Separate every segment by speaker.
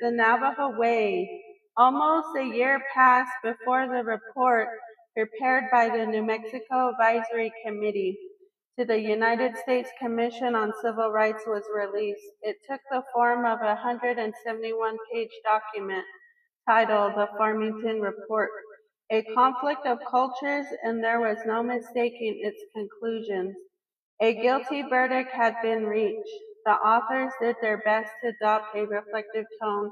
Speaker 1: the Navajo way. Almost a year passed before the report prepared by the New Mexico Advisory Committee to the United States Commission on Civil Rights was released. It took the form of a 171-page document titled the Farmington Report, a conflict of cultures, and there was no mistaking its conclusions. A guilty verdict had been reached. The authors did their best to adopt a reflective tone,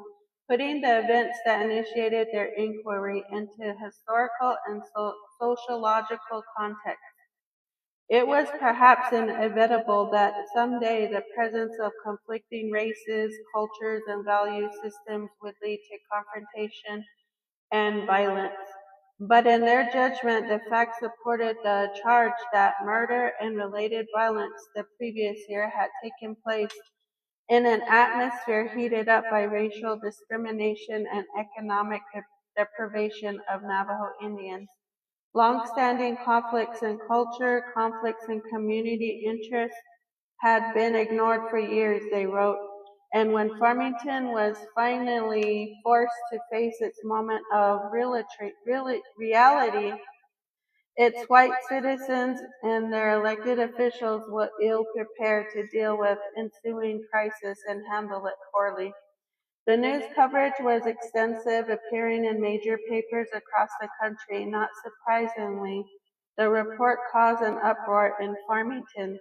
Speaker 1: putting the events that initiated their inquiry into historical and sociological context. It was perhaps inevitable that someday the presence of conflicting races, cultures, and value systems would lead to confrontation and violence. But in their judgment, the facts supported the charge that murder and related violence the previous year had taken place in an atmosphere heated up by racial discrimination and economic deprivation of Navajo Indians. Long-standing conflicts in culture, conflicts in community interests had been ignored for years, they wrote, and when Farmington was finally forced to face its moment of reality, its white citizens and their elected officials were ill prepared to deal with ensuing crisis and handle it poorly. The news coverage was extensive, appearing in major papers across the country. Not surprisingly, the report caused an uproar in Farmington,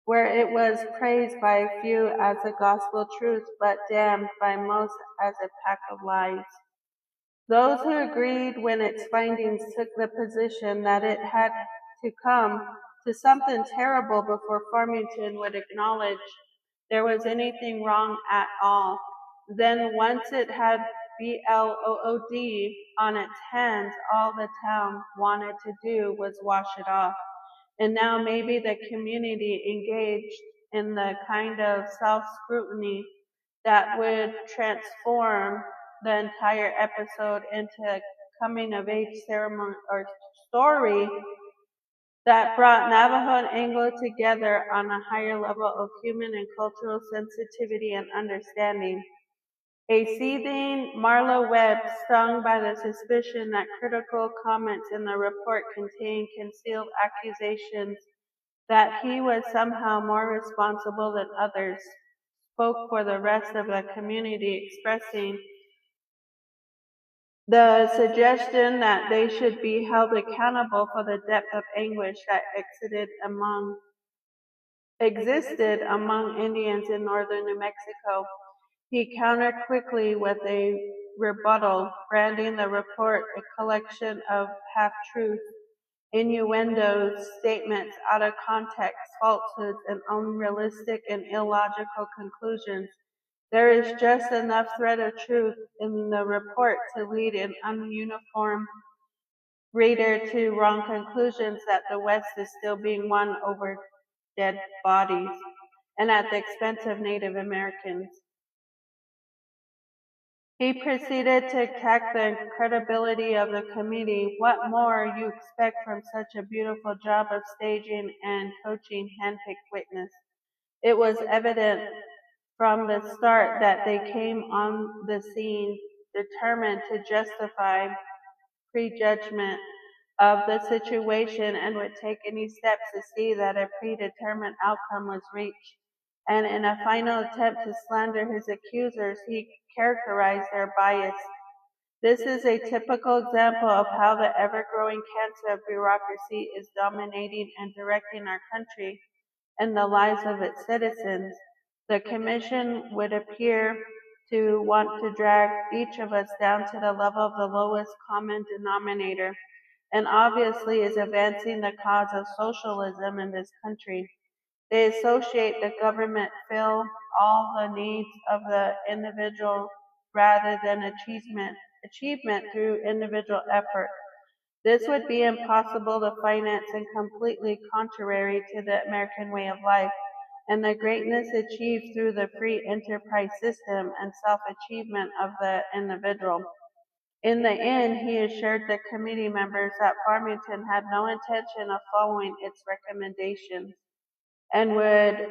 Speaker 1: where it was praised by a few as a gospel truth, but damned by most as a pack of lies. Those who agreed when its findings took the position that it had to come to something terrible before Farmington would acknowledge there was anything wrong at all. Then once it had BLOOD on its hands, all the town wanted to do was wash it off. And now maybe the community engaged in the kind of self-scrutiny that would transform the entire episode into a coming-of-age ceremony or story that brought Navajo and Anglo together on a higher level of human and cultural sensitivity and understanding. A seething Marla Webb, stung by the suspicion that critical comments in the report contained concealed accusations that he was somehow more responsible than others, spoke for the rest of the community, expressing the suggestion that they should be held accountable for the depth of anguish that existed among Indians in northern New Mexico. He countered quickly with a rebuttal, branding the report a collection of half-truths, innuendos, statements out of context, falsehoods, and unrealistic and illogical conclusions. There is just enough thread of truth in the report to lead an ununiformed reader to wrong conclusions that the West is still being won over dead bodies and at the expense of Native Americans. He proceeded to attack the credibility of the committee. What more you expect from such a beautiful job of staging and coaching handpicked witness? It was evident from the start that they came on the scene determined to justify prejudgment of the situation and would take any steps to see that a predetermined outcome was reached. And in a final attempt to slander his accusers, he characterized their bias. This is a typical example of how the ever-growing cancer of bureaucracy is dominating and directing our country and the lives of its citizens. The commission would appear to want to drag each of us down to the level of the lowest common denominator, and obviously is advancing the cause of socialism in this country. They associate the government fill all the needs of the individual rather than achievement through individual effort. This would be impossible to finance and completely contrary to the American way of life and the greatness achieved through the free enterprise system and self-achievement of the individual. In the end, he assured the committee members that Farmington had no intention of following its recommendations and would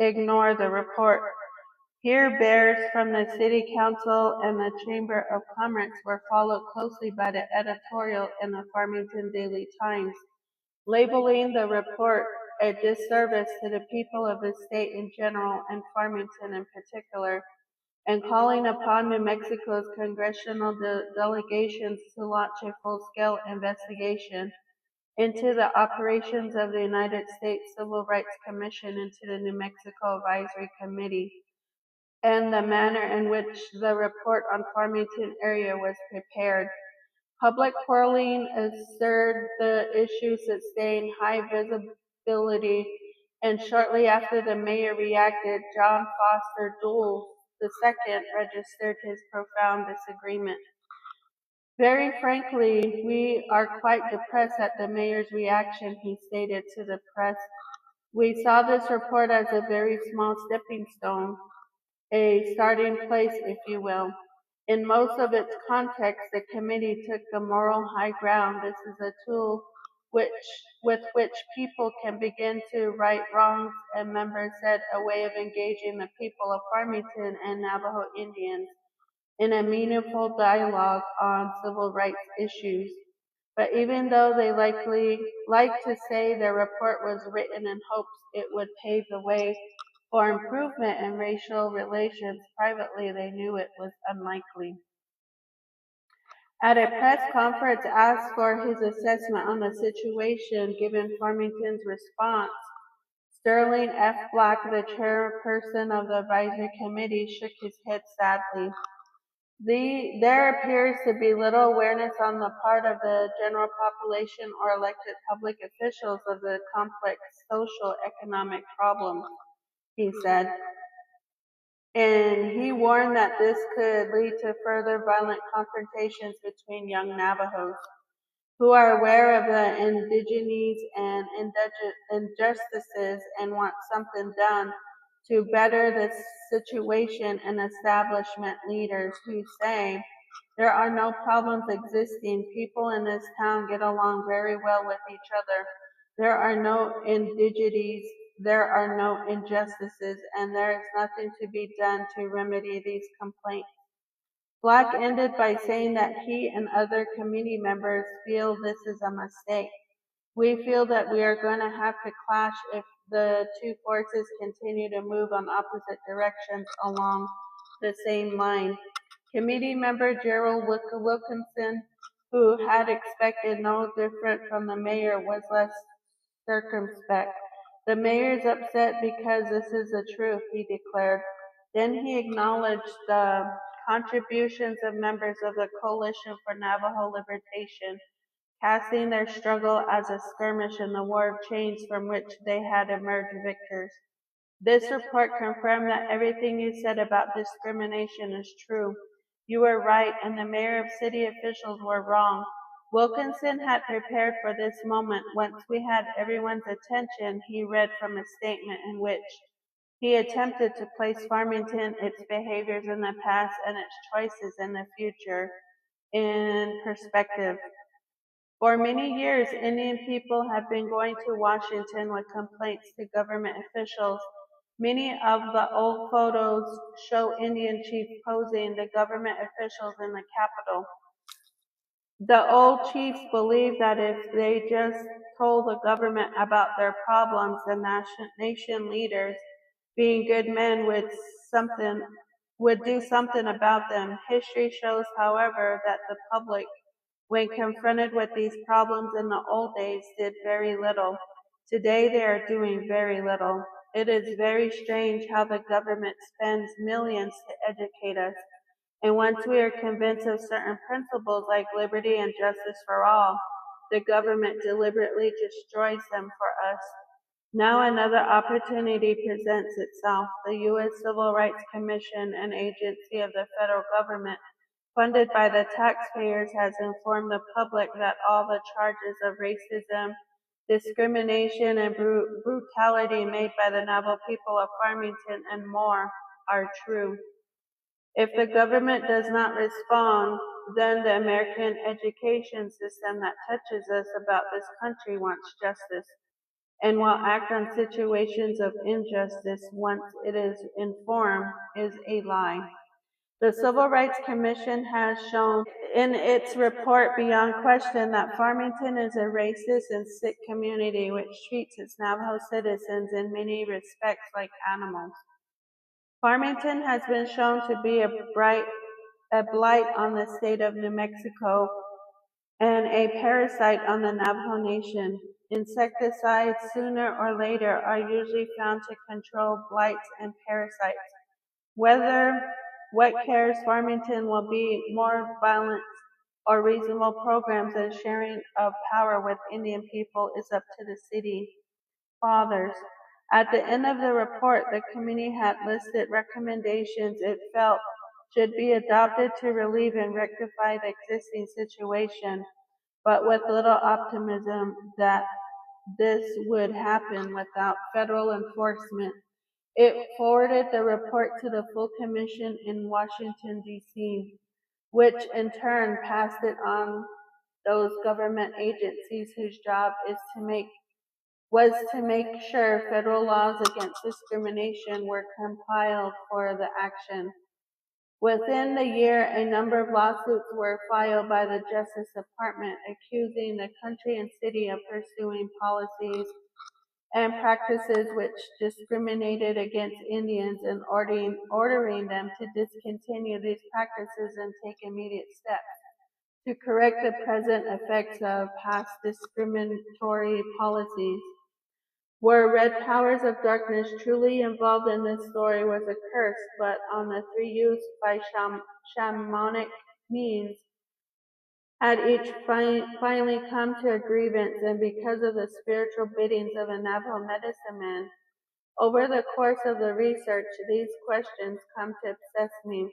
Speaker 1: ignore the report. Here bears from the City Council and the Chamber of Commerce were followed closely by the editorial in the Farmington Daily Times, labeling the report a disservice to the people of the state in general and Farmington in particular, and calling upon New Mexico's congressional delegations to launch a full-scale investigation into the operations of the United States Civil Rights Commission into the New Mexico Advisory Committee and the manner in which the report on Farmington area was prepared. Public quarreling asserted the issue sustained high visibility, and shortly after the mayor reacted, John Foster Dulles II registered his profound disagreement. Very frankly, we are quite depressed at the mayor's reaction, he stated to the press. We saw this report as a very small stepping stone, a starting place, if you will. In most of its context, the committee took the moral high ground. This is a tool with which people can begin to right wrongs, and members said a way of engaging the people of Farmington and Navajo Indians in a meaningful dialogue on civil rights issues. But even though they likely like to say their report was written in hopes it would pave the way for improvement in racial relations, privately they knew it was unlikely. At a press conference asked for his assessment on the situation given Farmington's response, Sterling F. Black, the chairperson of the advisory committee, shook his head sadly. There appears to be little awareness on the part of the general population or elected public officials of the complex social economic problems, he said. And he warned that this could lead to further violent confrontations between young Navajos who are aware of the indigenous and injustices and want something done to better the situation, and establishment leaders who say there are no problems existing. People in this town get along very well with each other. There are no indignities, there are no injustices, and there is nothing to be done to remedy these complaints. Black ended by saying that he and other committee members feel this is a mistake. We feel that we are going to have to clash if the two forces continue to move on opposite directions along the same line. Committee member Gerald Wilkinson, who had expected no different from the mayor, was less circumspect. The mayor's upset because this is the truth, he declared. Then he acknowledged the contributions of members of the Coalition for Navajo Liberation, casting their struggle as a skirmish in the war of change from which they had emerged victors. This report confirmed that everything you said about discrimination is true. You were right, and the mayor of city officials were wrong. Wilkinson had prepared for this moment. Once we had everyone's attention, he read from a statement in which he attempted to place Farmington, its behaviors in the past, and its choices in the future in perspective. For many years, Indian people have been going to Washington with complaints to government officials. Many of the old photos show Indian chiefs posing the government officials in the Capitol. The old chiefs believed that if they just told the government about their problems, the nation leaders, being good men, would do something about them. History shows, however, that the public, when confronted with these problems in the old days, did very little. Today they are doing very little. It is very strange how the government spends millions to educate us, and once we are convinced of certain principles like liberty and justice for all, the government deliberately destroys them for us. Now another opportunity presents itself. The U.S. Civil Rights Commission, an agency of the federal government, funded by the taxpayers, has informed the public that all the charges of racism, discrimination, and brutality made by the Navajo people of Farmington and more are true. If the government does not respond, then the American education system that touches us about this country wants justice. and will act on situations of injustice once it is informed, is a lie. The Civil Rights Commission has shown in its report beyond question that Farmington is a racist and sick community which treats its Navajo citizens in many respects like animals. Farmington has been shown to be a blight on the state of New Mexico and a parasite on the Navajo Nation. Insecticides, sooner or later, are usually found to control blights and parasites. Whether what cares Farmington will be more violent or reasonable programs and sharing of power with Indian people is up to the city fathers. At the end of the report, the committee had listed recommendations it felt should be adopted to relieve and rectify the existing situation, but with little optimism that this would happen without federal enforcement. It forwarded the report to the full commission in Washington, D.C., which in turn passed it on those government agencies whose job was to make sure federal laws against discrimination were compiled for the action. Within the year, a number of lawsuits were filed by the Justice Department accusing the country and city of pursuing policies and practices which discriminated against Indians and ordering them to discontinue these practices and take immediate steps to correct the present effects of past discriminatory policies. Were red powers of darkness truly involved in this story was a curse, but on the three used by shamanic means had each finally come to a grievance, and because of the spiritual biddings of a Navajo medicine man, over the course of the research, these questions come to obsess me.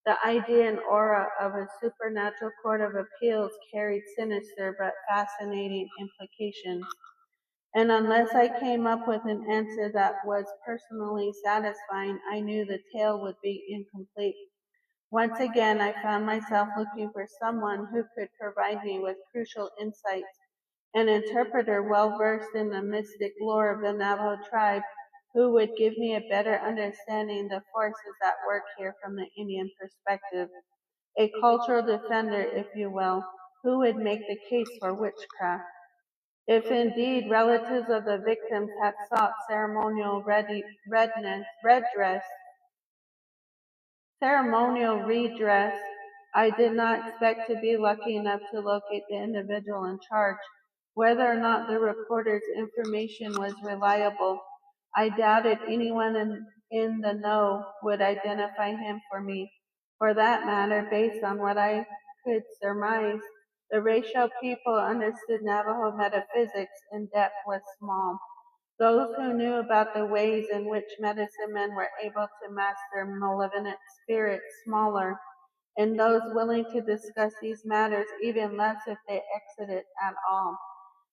Speaker 1: The idea and aura of a supernatural court of appeals carried sinister but fascinating implications. And unless I came up with an answer that was personally satisfying, I knew the tale would be incomplete. Once again, I found myself looking for someone who could provide me with crucial insights, an interpreter well versed in the mystic lore of the Navajo tribe who would give me a better understanding of the forces at work here from the Indian perspective, a cultural defender, if you will, who would make the case for witchcraft. If indeed relatives of the victims had sought ceremonial redress, I did not expect to be lucky enough to locate the individual in charge. Whether or not the reporter's information was reliable, I doubted anyone in the know would identify him for me. For that matter, based on what I could surmise, the racial people understood Navajo metaphysics in depth was small. Those who knew about the ways in which medicine men were able to master malevolent spirits smaller, and those willing to discuss these matters even less if they exited at all.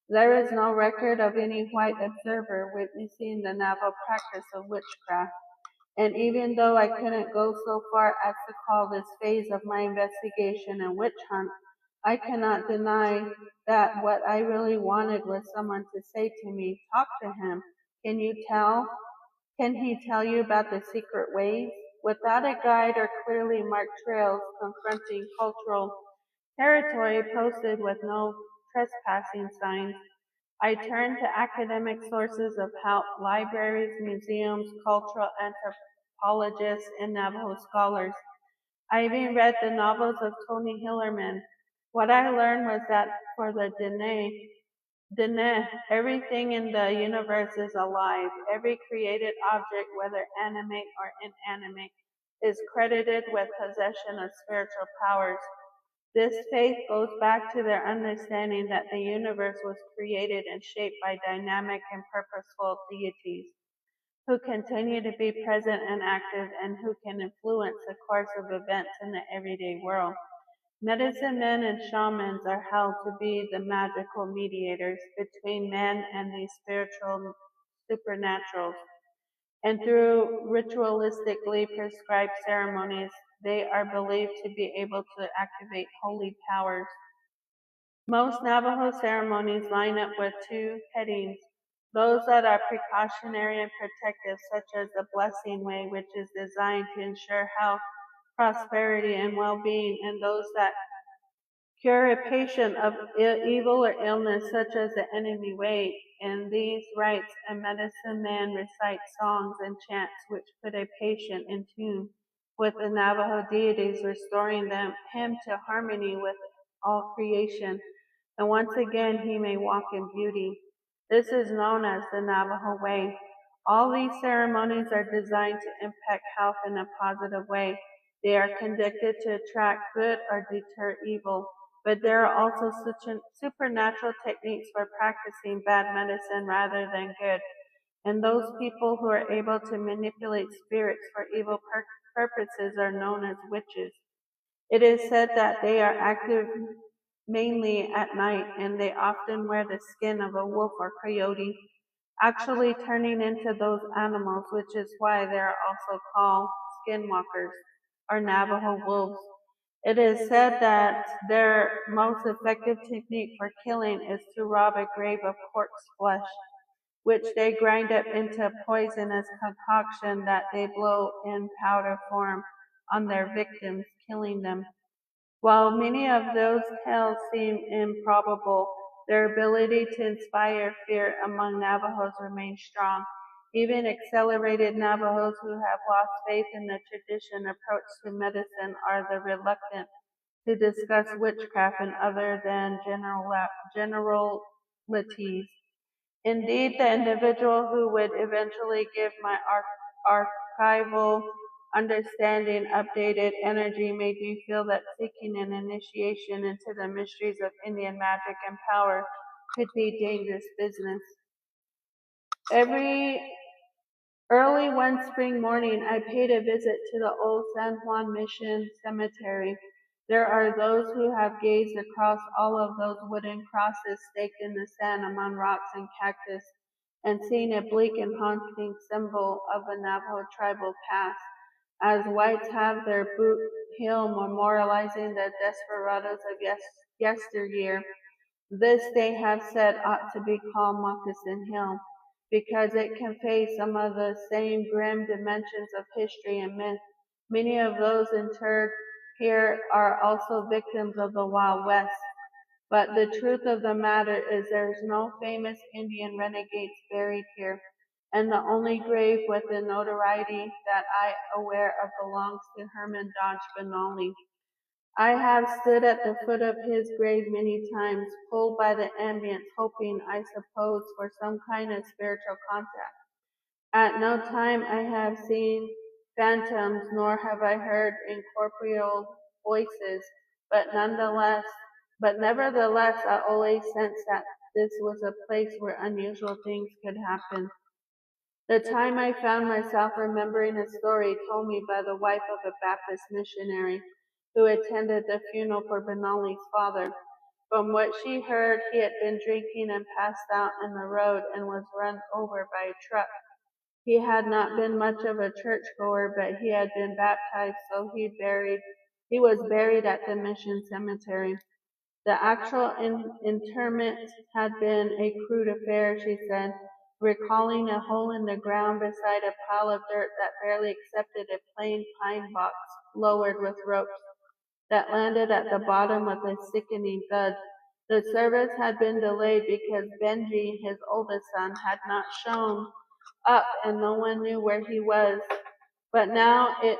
Speaker 1: There is no record of any white observer witnessing the Navajo practice of witchcraft, and even though I couldn't go so far as to call this phase of my investigation a witch hunt, I cannot deny that what I really wanted was someone to say to me, talk to him. Can you tell? Can he tell you about the secret ways? Without a guide or clearly marked trails confronting cultural territory posted with no trespassing signs, I turned to academic sources of help, libraries, museums, cultural anthropologists, and Navajo scholars. I even read the novels of Tony Hillerman. What I learned was that for the Dene, everything in the universe is alive. Every created object, whether animate or inanimate, is credited with possession of spiritual powers. This faith goes back to their understanding that the universe was created and shaped by dynamic and purposeful deities who continue to be present and active and who can influence the course of events in the everyday world. Medicine men and shamans are held to be the magical mediators between man and these spiritual supernaturals, and through ritualistically prescribed ceremonies, they are believed to be able to activate holy powers. Most Navajo ceremonies line up with two headings. those that are precautionary and protective, such as the blessing way, which is designed to ensure health, prosperity, and well-being, and those that cure a patient of evil or illness, such as the enemy way. In these rites, a medicine man recites songs and chants which put a patient in tune with the Navajo deities, restoring him to harmony with all creation, and once again he may walk in beauty. This is known as the Navajo way. All these ceremonies are designed to impact health in a positive way. They are conducted to attract good or deter evil. But there are also supernatural techniques for practicing bad medicine rather than good, and those people who are able to manipulate spirits for evil purposes are known as witches. It is said that they are active mainly at night, and they often wear the skin of a wolf or coyote, actually turning into those animals, which is why they are also called skinwalkers or Navajo wolves. It is said that their most effective technique for killing is to rob a grave of corpse flesh, which they grind up into a poisonous concoction that they blow in powder form on their victims, killing them. While many of those tales seem improbable, their ability to inspire fear among Navajos remains strong. Even accelerated Navajos who have lost faith in the tradition approach to medicine are the reluctant to discuss witchcraft and other than generalities. Indeed, the individual who would eventually give my archival understanding updated energy made me feel that seeking an initiation into the mysteries of Indian magic and power could be dangerous business. Every Early one spring morning, I paid a visit to the old San Juan Mission Cemetery. There are those who have gazed across all of those wooden crosses staked in the sand among rocks and cactus and seen a bleak and haunting symbol of the Navajo tribal past, as whites have their boot hill memorializing the desperados of yesteryear. This they have said ought to be called Moccasin Hill, because it conveys some of the same grim dimensions of history and myth. Many of those interred here are also victims of the Wild West. But the truth of the matter is there's no famous Indian renegades buried here, and the only grave with the notoriety that I aware of belongs to Herman Dodge Benally. I have stood at the foot of his grave many times, pulled by the ambience, hoping, I suppose, for some kind of spiritual contact. At no time I have seen phantoms, nor have I heard incorporeal voices, but nevertheless, I always sensed that this was a place where unusual things could happen. The time I found myself remembering a story told me by the wife of a Baptist missionary who attended the funeral for Benali's father. From what she heard, he had been drinking and passed out in the road and was run over by a truck. He had not been much of a churchgoer, but he had been baptized, so he was buried at the mission cemetery. The actual interment had been a crude affair, she said, recalling a hole in the ground beside a pile of dirt that barely accepted a plain pine box lowered with ropes that landed at the bottom with a sickening thud. The service had been delayed because Benji, his oldest son, had not shown up and no one knew where he was. But now it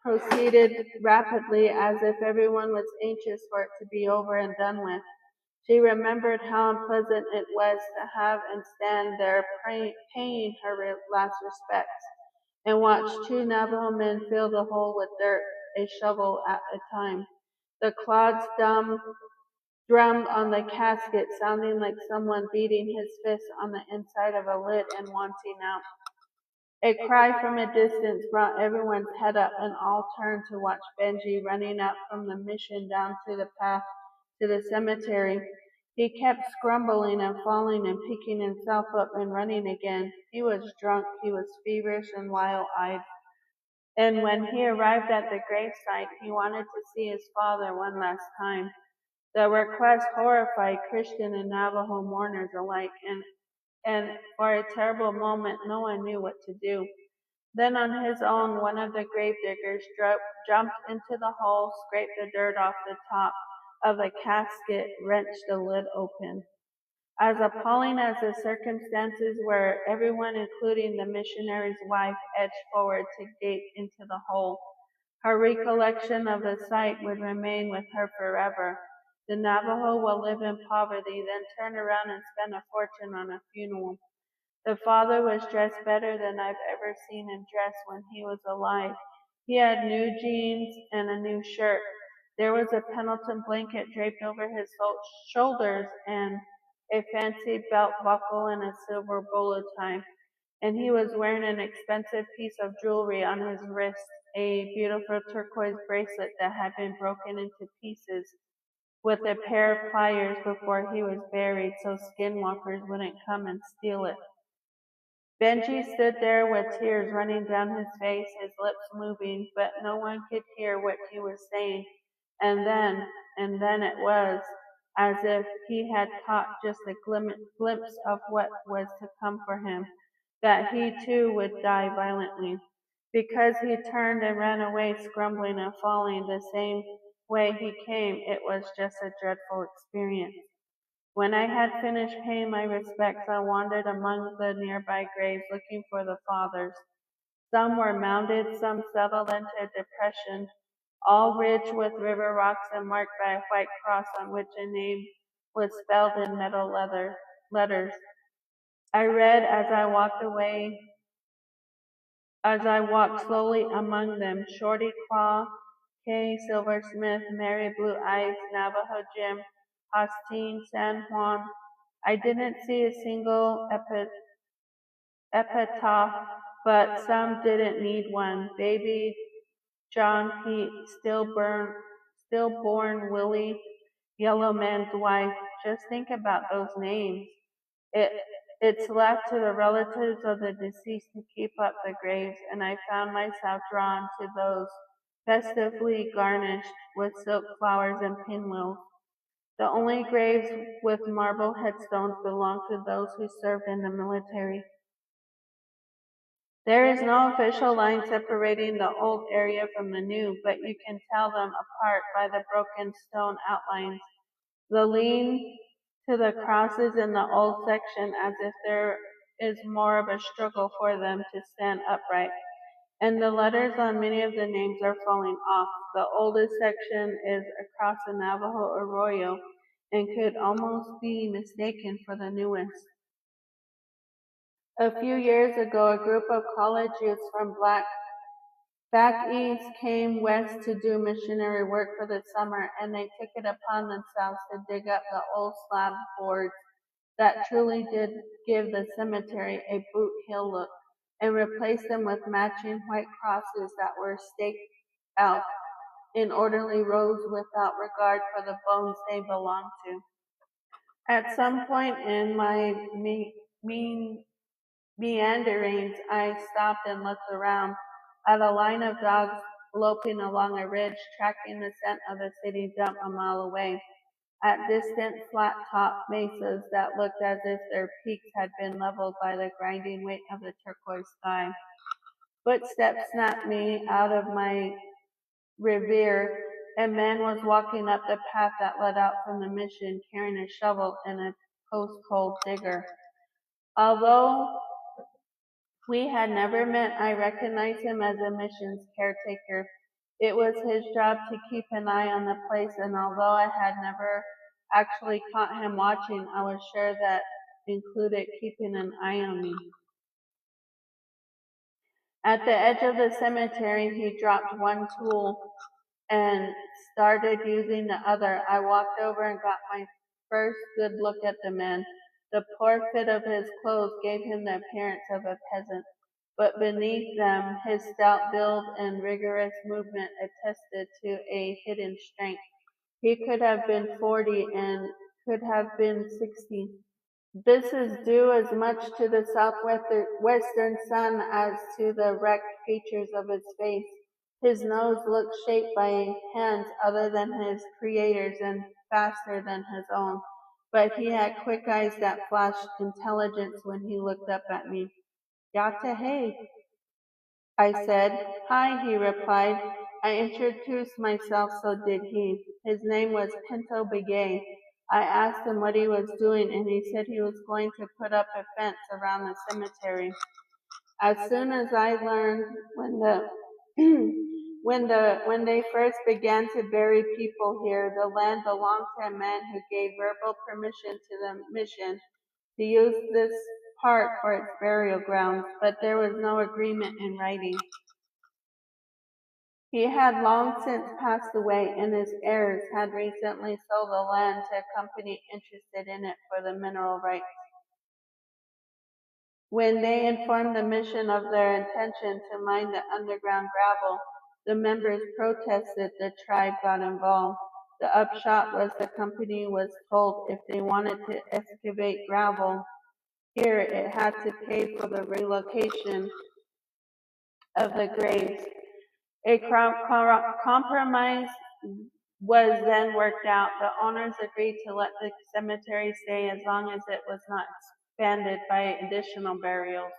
Speaker 1: proceeded rapidly as if everyone was anxious for it to be over and done with. She remembered how unpleasant it was to have and stand there paying her last respects and watch two Navajo men fill the hole with dirt, a shovel at a time. The clods drummed on the casket, sounding like someone beating his fist on the inside of a lid and wanting out. A cry from a distance brought everyone's head up, and all turned to watch Benji running up from the mission down to the path to the cemetery. He kept scrambling and falling and picking himself up and running again. He was drunk, he was feverish and wild-eyed. And when he arrived at the gravesite, he wanted to see his father one last time. The request horrified Christian and Navajo mourners alike, and and for a terrible moment no one knew what to do. Then on his own, one of the grave diggers jumped into the hole, scraped the dirt off the top of the casket, wrenched the lid open. As appalling as the circumstances were, everyone, including the missionary's wife, edged forward to gape into the hole. Her recollection of the sight would remain with her forever. The Navajo will live in poverty, then turn around and spend a fortune on a funeral. The father was dressed better than I've ever seen him dress when he was alive. He had new jeans and a new shirt. There was a Pendleton blanket draped over his shoulders and a fancy belt buckle and a silver bolo tie. And he was wearing an expensive piece of jewelry on his wrist, a beautiful turquoise bracelet that had been broken into pieces with a pair of pliers before he was buried so skinwalkers wouldn't come and steal it. Benji stood there with tears running down his face, his lips moving, but no one could hear what he was saying. And then it was as if he had caught just a glimpse of what was to come for him, that he too would die violently. Because he turned and ran away, scrambling and falling the same way he came, it was just a dreadful experience. When I had finished paying my respects, I wandered among the nearby graves looking for the fathers. Some were mounded, some settled into a depression, all ridged with river rocks and marked by a white cross on which a name was spelled in metal letters. I read as I walked slowly among them, Shorty Claw, Kay Silversmith, Mary Blue Eyes, Navajo Jim, Hosteen, San Juan. I didn't see a single epitaph, but some didn't need one. Baby John Pete, stillborn Willie, Yellow Man's wife. Just think about those names. It, it's left to the relatives of the deceased to keep up the graves, and I found myself drawn to those festively garnished with silk flowers and pinwheels. The only graves with marble headstones belong to those who served in the military. There is no official line separating the old area from the new, but you can tell them apart by the broken stone outlines. The lean to the crosses in the old section as if there is more of a struggle for them to stand upright. And the letters on many of the names are falling off. The oldest section is across the Navajo arroyo and could almost be mistaken for the newest. A few years ago, a group of college youths from back east came west to do missionary work for the summer, and they took it upon themselves to dig up the old slab boards that truly did give the cemetery a boot heel look, and replace them with matching white crosses that were staked out in orderly rows without regard for the bones they belonged to. At some point in my meanderings, I stopped and looked around at a line of dogs loping along a ridge, tracking the scent of a city dump a mile away, at distant flat-top mesas that looked as if their peaks had been leveled by the grinding weight of the turquoise sky. Footsteps snapped me out of my reverie. A man was walking up the path that led out from the mission, carrying a shovel and a post-hole digger. Although we had never met, I recognized him as a missions caretaker. It was his job to keep an eye on the place, and although I had never actually caught him watching, I was sure that included keeping an eye on me. At the edge of the cemetery, he dropped one tool and started using the other. I walked over and got my first good look at the man. The poor fit of his clothes gave him the appearance of a peasant, but beneath them his stout build and rigorous movement attested to a hidden strength. He could have been 40 and could have been 60. This is due as much to the southwestern sun as to the wrecked features of his face. His nose looked shaped by hands other than his creator's and faster than his own, but he had quick eyes that flashed intelligence when he looked up at me. Yata hey, I said. Hi, he replied. I introduced myself, so did he. His name was Pinto Begay. I asked him what he was doing, and he said he was going to put up a fence around the cemetery. As soon as I learned when when they first began to bury people here, the land belonged to a man who gave verbal permission to the mission to use this part for its burial grounds, but there was no agreement in writing. He had long since passed away, and his heirs had recently sold the land to a company interested in it for the mineral rights. When they informed the mission of their intention to mine the underground gravel, the members protested. The tribe got involved. The upshot was the company was told if they wanted to excavate gravel here, it had to pay for the relocation of the graves. A compromise was then worked out. The owners agreed to let the cemetery stay as long as it was not expanded by additional burials,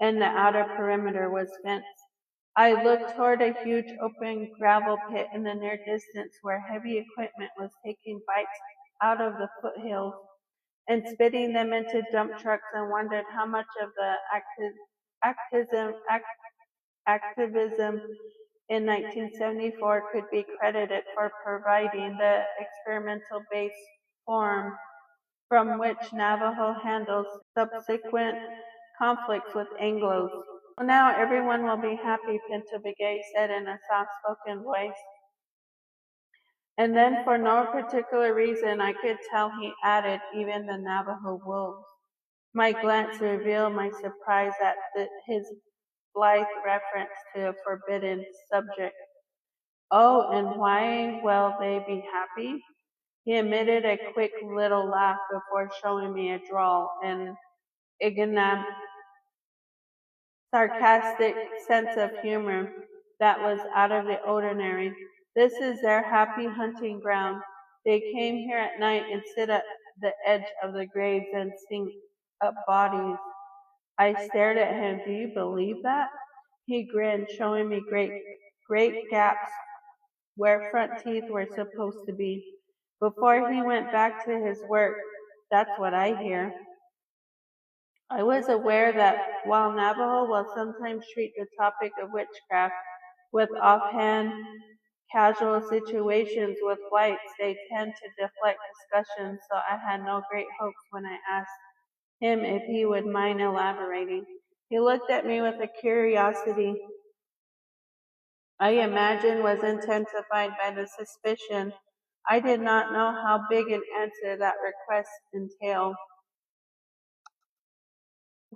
Speaker 1: and the outer perimeter was fenced. I looked toward a huge open gravel pit in the near distance where heavy equipment was taking bites out of the foothills and spitting them into dump trucks, and wondered how much of the activism, activism in 1974 could be credited for providing the experimental base form from which Navajo handles subsequent conflicts with Anglos. Well, now everyone will be happy, Pinto Begay said in a soft-spoken voice. And then, for no particular reason, I could tell he added, even the Navajo wolves. My glance revealed my surprise at his blithe reference to a forbidden subject. Oh, and why will they be happy? He emitted a quick little laugh before showing me a drawl, an sarcastic sense of humor that was out of the ordinary. This is their happy hunting ground. They came here at night and sit at the edge of the graves and sing up bodies. I stared at him. Do you believe that? He grinned, showing me great gaps where front teeth were supposed to be. Before he went back to his work, that's what I hear. I was aware that while Navajo will sometimes treat the topic of witchcraft with offhand, casual situations with whites, they tend to deflect discussion, so I had no great hopes when I asked him if he would mind elaborating. He looked at me with a curiosity I imagine was intensified by the suspicion I did not know how big an answer that request entailed.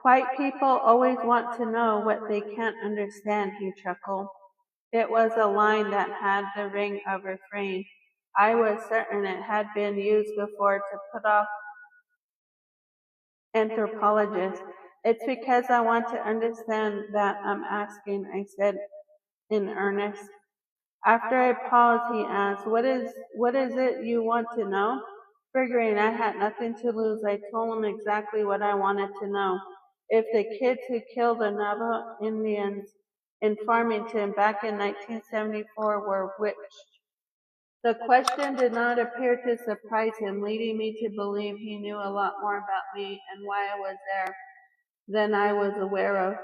Speaker 1: White people always want to know what they can't understand, he chuckled. It was a line that had the ring of refrain. I was certain it had been used before to put off anthropologists. It's because I want to understand that I'm asking, I said in earnest. After a pause, he asked, what is it you want to know? Figuring I had nothing to lose, I told him exactly what I wanted to know. If the kids who killed the Navajo Indians in Farmington back in 1974 were witched. The question did not appear to surprise him, leading me to believe he knew a lot more about me and why I was there than I was aware of.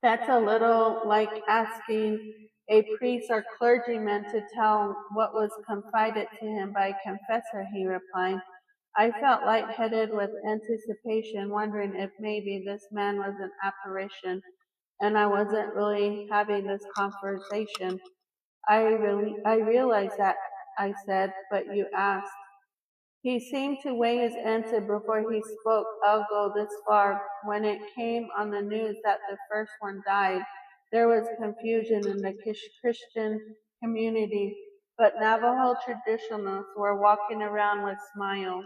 Speaker 1: That's a little like asking a priest or clergyman to tell what was confided to him by a confessor, he replied. I felt lightheaded with anticipation, wondering if maybe this man was an apparition and I wasn't really having this conversation. I realize that, I said, but you asked. He seemed to weigh his answer before he spoke. I'll go this far. When it came on the news that the first one died, there was confusion in the Christian community, but Navajo traditionalists were walking around with smiles.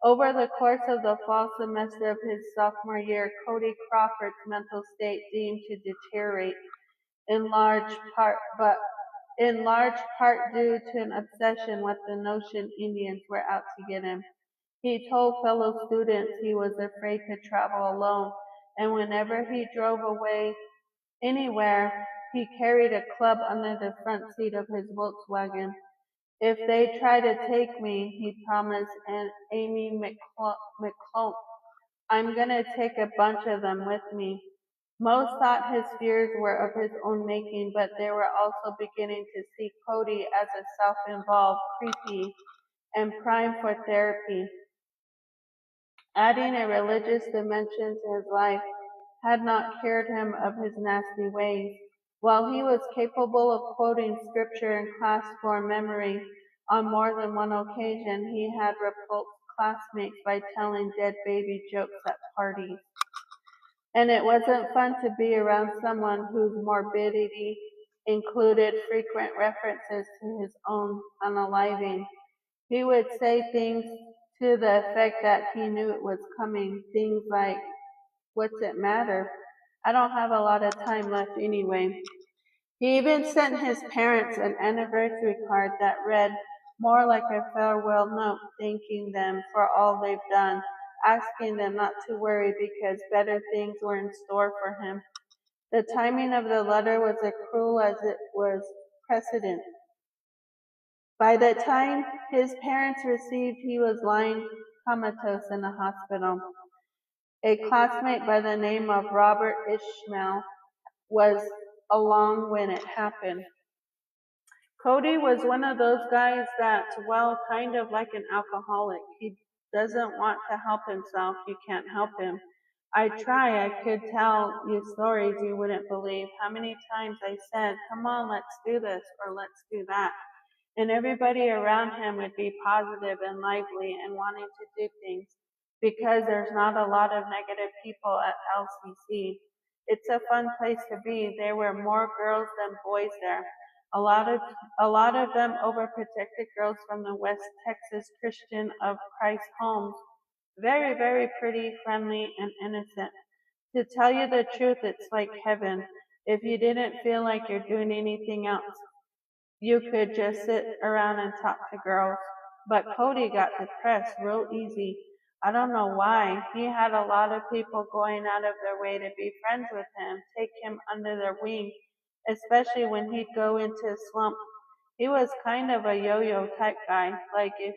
Speaker 1: Over the course of the fall semester of his sophomore year, Cody Crawford's mental state seemed to deteriorate in large part, but in large part due to an obsession with the notion Indians were out to get him. He told fellow students he was afraid to travel alone, and whenever he drove away anywhere, he carried a club under the front seat of his Volkswagen. If they try to take me, he promised Aunt Amy McClung, I'm gonna take a bunch of them with me. Most thought his fears were of his own making, but they were also beginning to see Cody as a self-involved creepy and prime for therapy. Adding a religious dimension to his life had not cured him of his nasty ways. While he was capable of quoting scripture in class for memory on more than one occasion, he had repulsed classmates by telling dead baby jokes at parties. And it wasn't fun to be around someone whose morbidity included frequent references to his own unaliving. He would say things to the effect that he knew it was coming, things like, what's it matter? I don't have a lot of time left anyway. He even sent his parents an anniversary card that read more like a farewell note, thanking them for all they've done, asking them not to worry because better things were in store for him. The timing of the letter was as cruel as it was precedent. By the time his parents received, he was lying comatose in a hospital. A classmate by the name of Robert Ishmael was along when it happened. Cody was one of those guys that, well, kind of like an alcoholic. He doesn't want to help himself. You can't help him. I try. I could tell you stories you wouldn't believe. How many times I said, come on, let's do this or let's do that. And everybody around him would be positive and lively and wanting to do things because there's not a lot of negative people at LCC. It's a fun place to be. There were more girls than boys there. A lot of them overprotected girls from the West Texas Christian of Christ homes. Very, very pretty, friendly, and innocent. To tell you the truth, it's like heaven. If you didn't feel like you're doing anything else, you could just sit around and talk to girls. But Cody got depressed real easy. I don't know why. He had a lot of people going out of their way to be friends with him, take him under their wing, especially when he'd go into a slump. He was kind of a yo-yo type guy, like if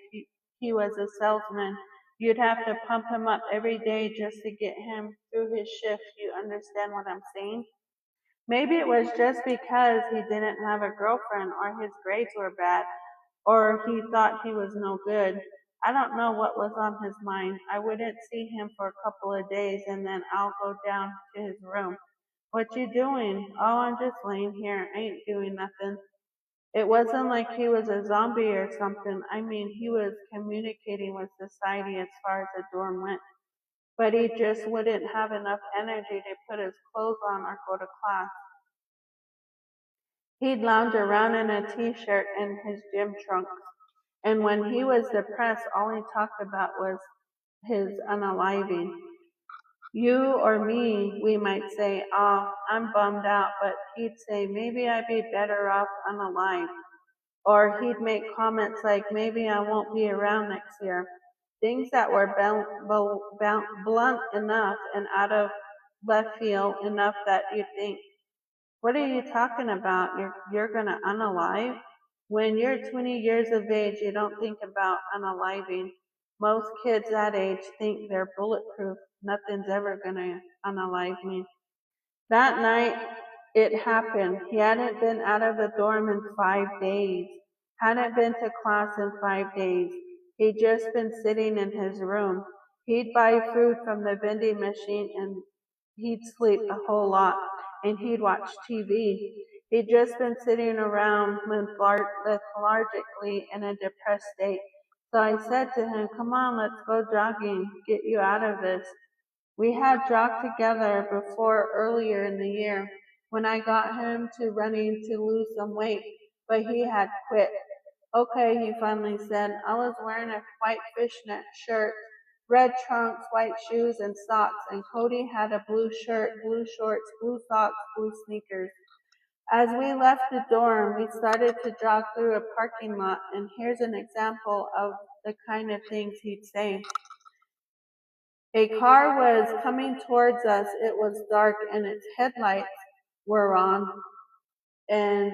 Speaker 1: he was a salesman. You'd have to pump him up every day just to get him through his shift. You understand what I'm saying? Maybe it was just because he didn't have a girlfriend or his grades were bad or he thought he was no good. I don't know what was on his mind. I wouldn't see him for a couple of days and then I'll go down to his room. What you doing? Oh, I'm just laying here. Ain't doing nothing. It wasn't like he was a zombie or something. I mean, he was communicating with society as far as the dorm went. But he just wouldn't have enough energy to put his clothes on or go to class. He'd lounge around in a t-shirt and his gym trunks. And when he was depressed, all he talked about was his unaliving. You or me, we might say, oh, I'm bummed out, but he'd say, maybe I'd be better off unalive. Or he'd make comments like, maybe I won't be around next year. Things that were blunt enough and out of left field enough that you'd think, what are you talking about? You're gonna unalive? When you're 20 years of age, you don't think about unaliving. Most kids that age think they're bulletproof. Nothing's ever gonna unalive me. That night, it happened. He hadn't been out of the dorm in 5 days. Hadn't been to class in 5 days. He'd just been sitting in his room. He'd buy food from the vending machine and he'd sleep a whole lot. And he'd watch TV. He'd just been sitting around lethargically in a depressed state. So I said to him, come on, let's go jogging, get you out of this. We had jogged together before earlier in the year when I got him to running to lose some weight, but he had quit. Okay, he finally said. I was wearing a white fishnet shirt, red trunks, white shoes, and socks, and Cody had a blue shirt, blue shorts, blue socks, blue sneakers. As we left the dorm, we started to jog through a parking lot, and here's an example of the kind of things he'd say. A car was coming towards us. It was dark, and its headlights were on, and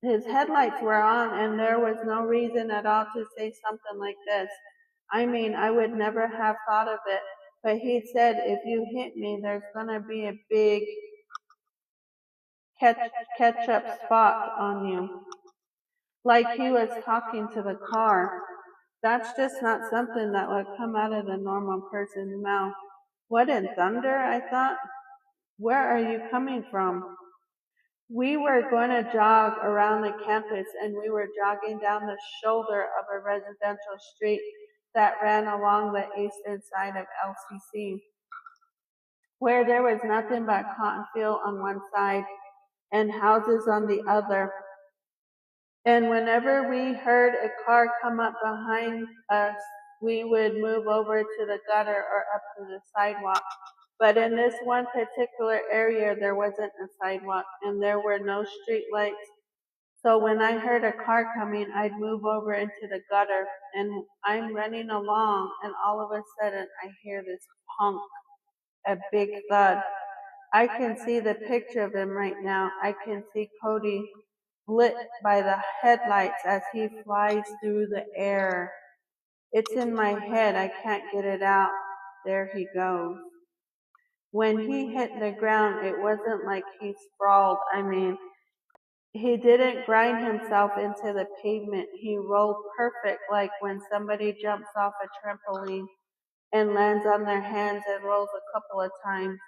Speaker 1: his headlights were on, and there was no reason at all to say something like this. I mean, I would never have thought of it, but he said, if you hit me, there's gonna be a big ketchup spot on you. Like he was talking to the car. That's just not something that would come out of the normal person's mouth. What in thunder? I thought. Where are you coming from? We were going to jog around the campus, and we were jogging down the shoulder of a residential street that ran along the eastern side of LCC, where there was nothing but cotton field on one side and houses on the other. And whenever we heard a car come up behind us, we would move over to the gutter or up to the sidewalk. But in this one particular area, there wasn't a sidewalk and there were no street lights. So when I heard a car coming, I'd move over into the gutter, and I'm running along, and all of a sudden I hear this punk, a big thud. I can see the picture of him right now. I can see Cody lit by the headlights as he flies through the air. It's in my head. I can't get it out. There he goes. When he hit the ground, it wasn't like he sprawled. I mean, he didn't grind himself into the pavement. He rolled perfect, like when somebody jumps off a trampoline and lands on their hands and rolls a couple of times.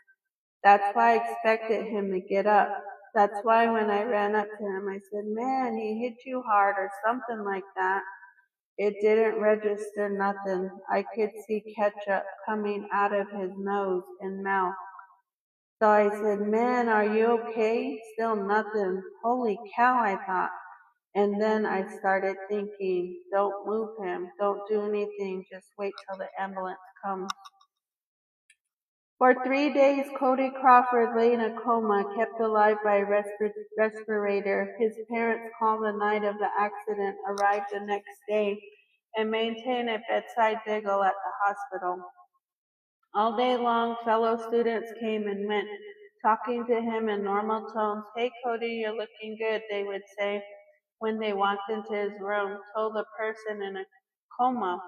Speaker 1: That's why I expected him to get up. That's why when I ran up to him, I said, man, he hit you hard or something like that. It didn't register nothing. I could see ketchup coming out of his nose and mouth. So I said, man, are you okay? Still nothing. Holy cow, I thought. And then I started thinking, don't move him. Don't do anything. Just wait till the ambulance comes. For 3 days, Cody Crawford lay in a coma, kept alive by a respirator. His parents called the night of the accident, arrived the next day, and maintained a bedside vigil at the hospital. All day long, fellow students came and went, talking to him in normal tones. Hey, Cody, you're looking good, they would say when they walked into his room, told a person in a coma.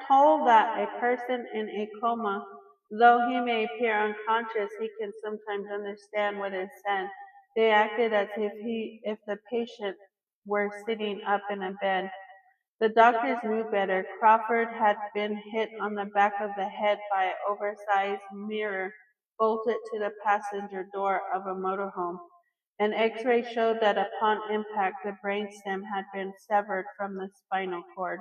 Speaker 1: Told that a person in a coma, though he may appear unconscious, he can sometimes understand what is said. They acted as if the patient were sitting up in a bed. The doctors knew better. Crawford had been hit on the back of the head by an oversized mirror bolted to the passenger door of a motorhome. An X-ray showed that upon impact, the brainstem had been severed from the spinal cord.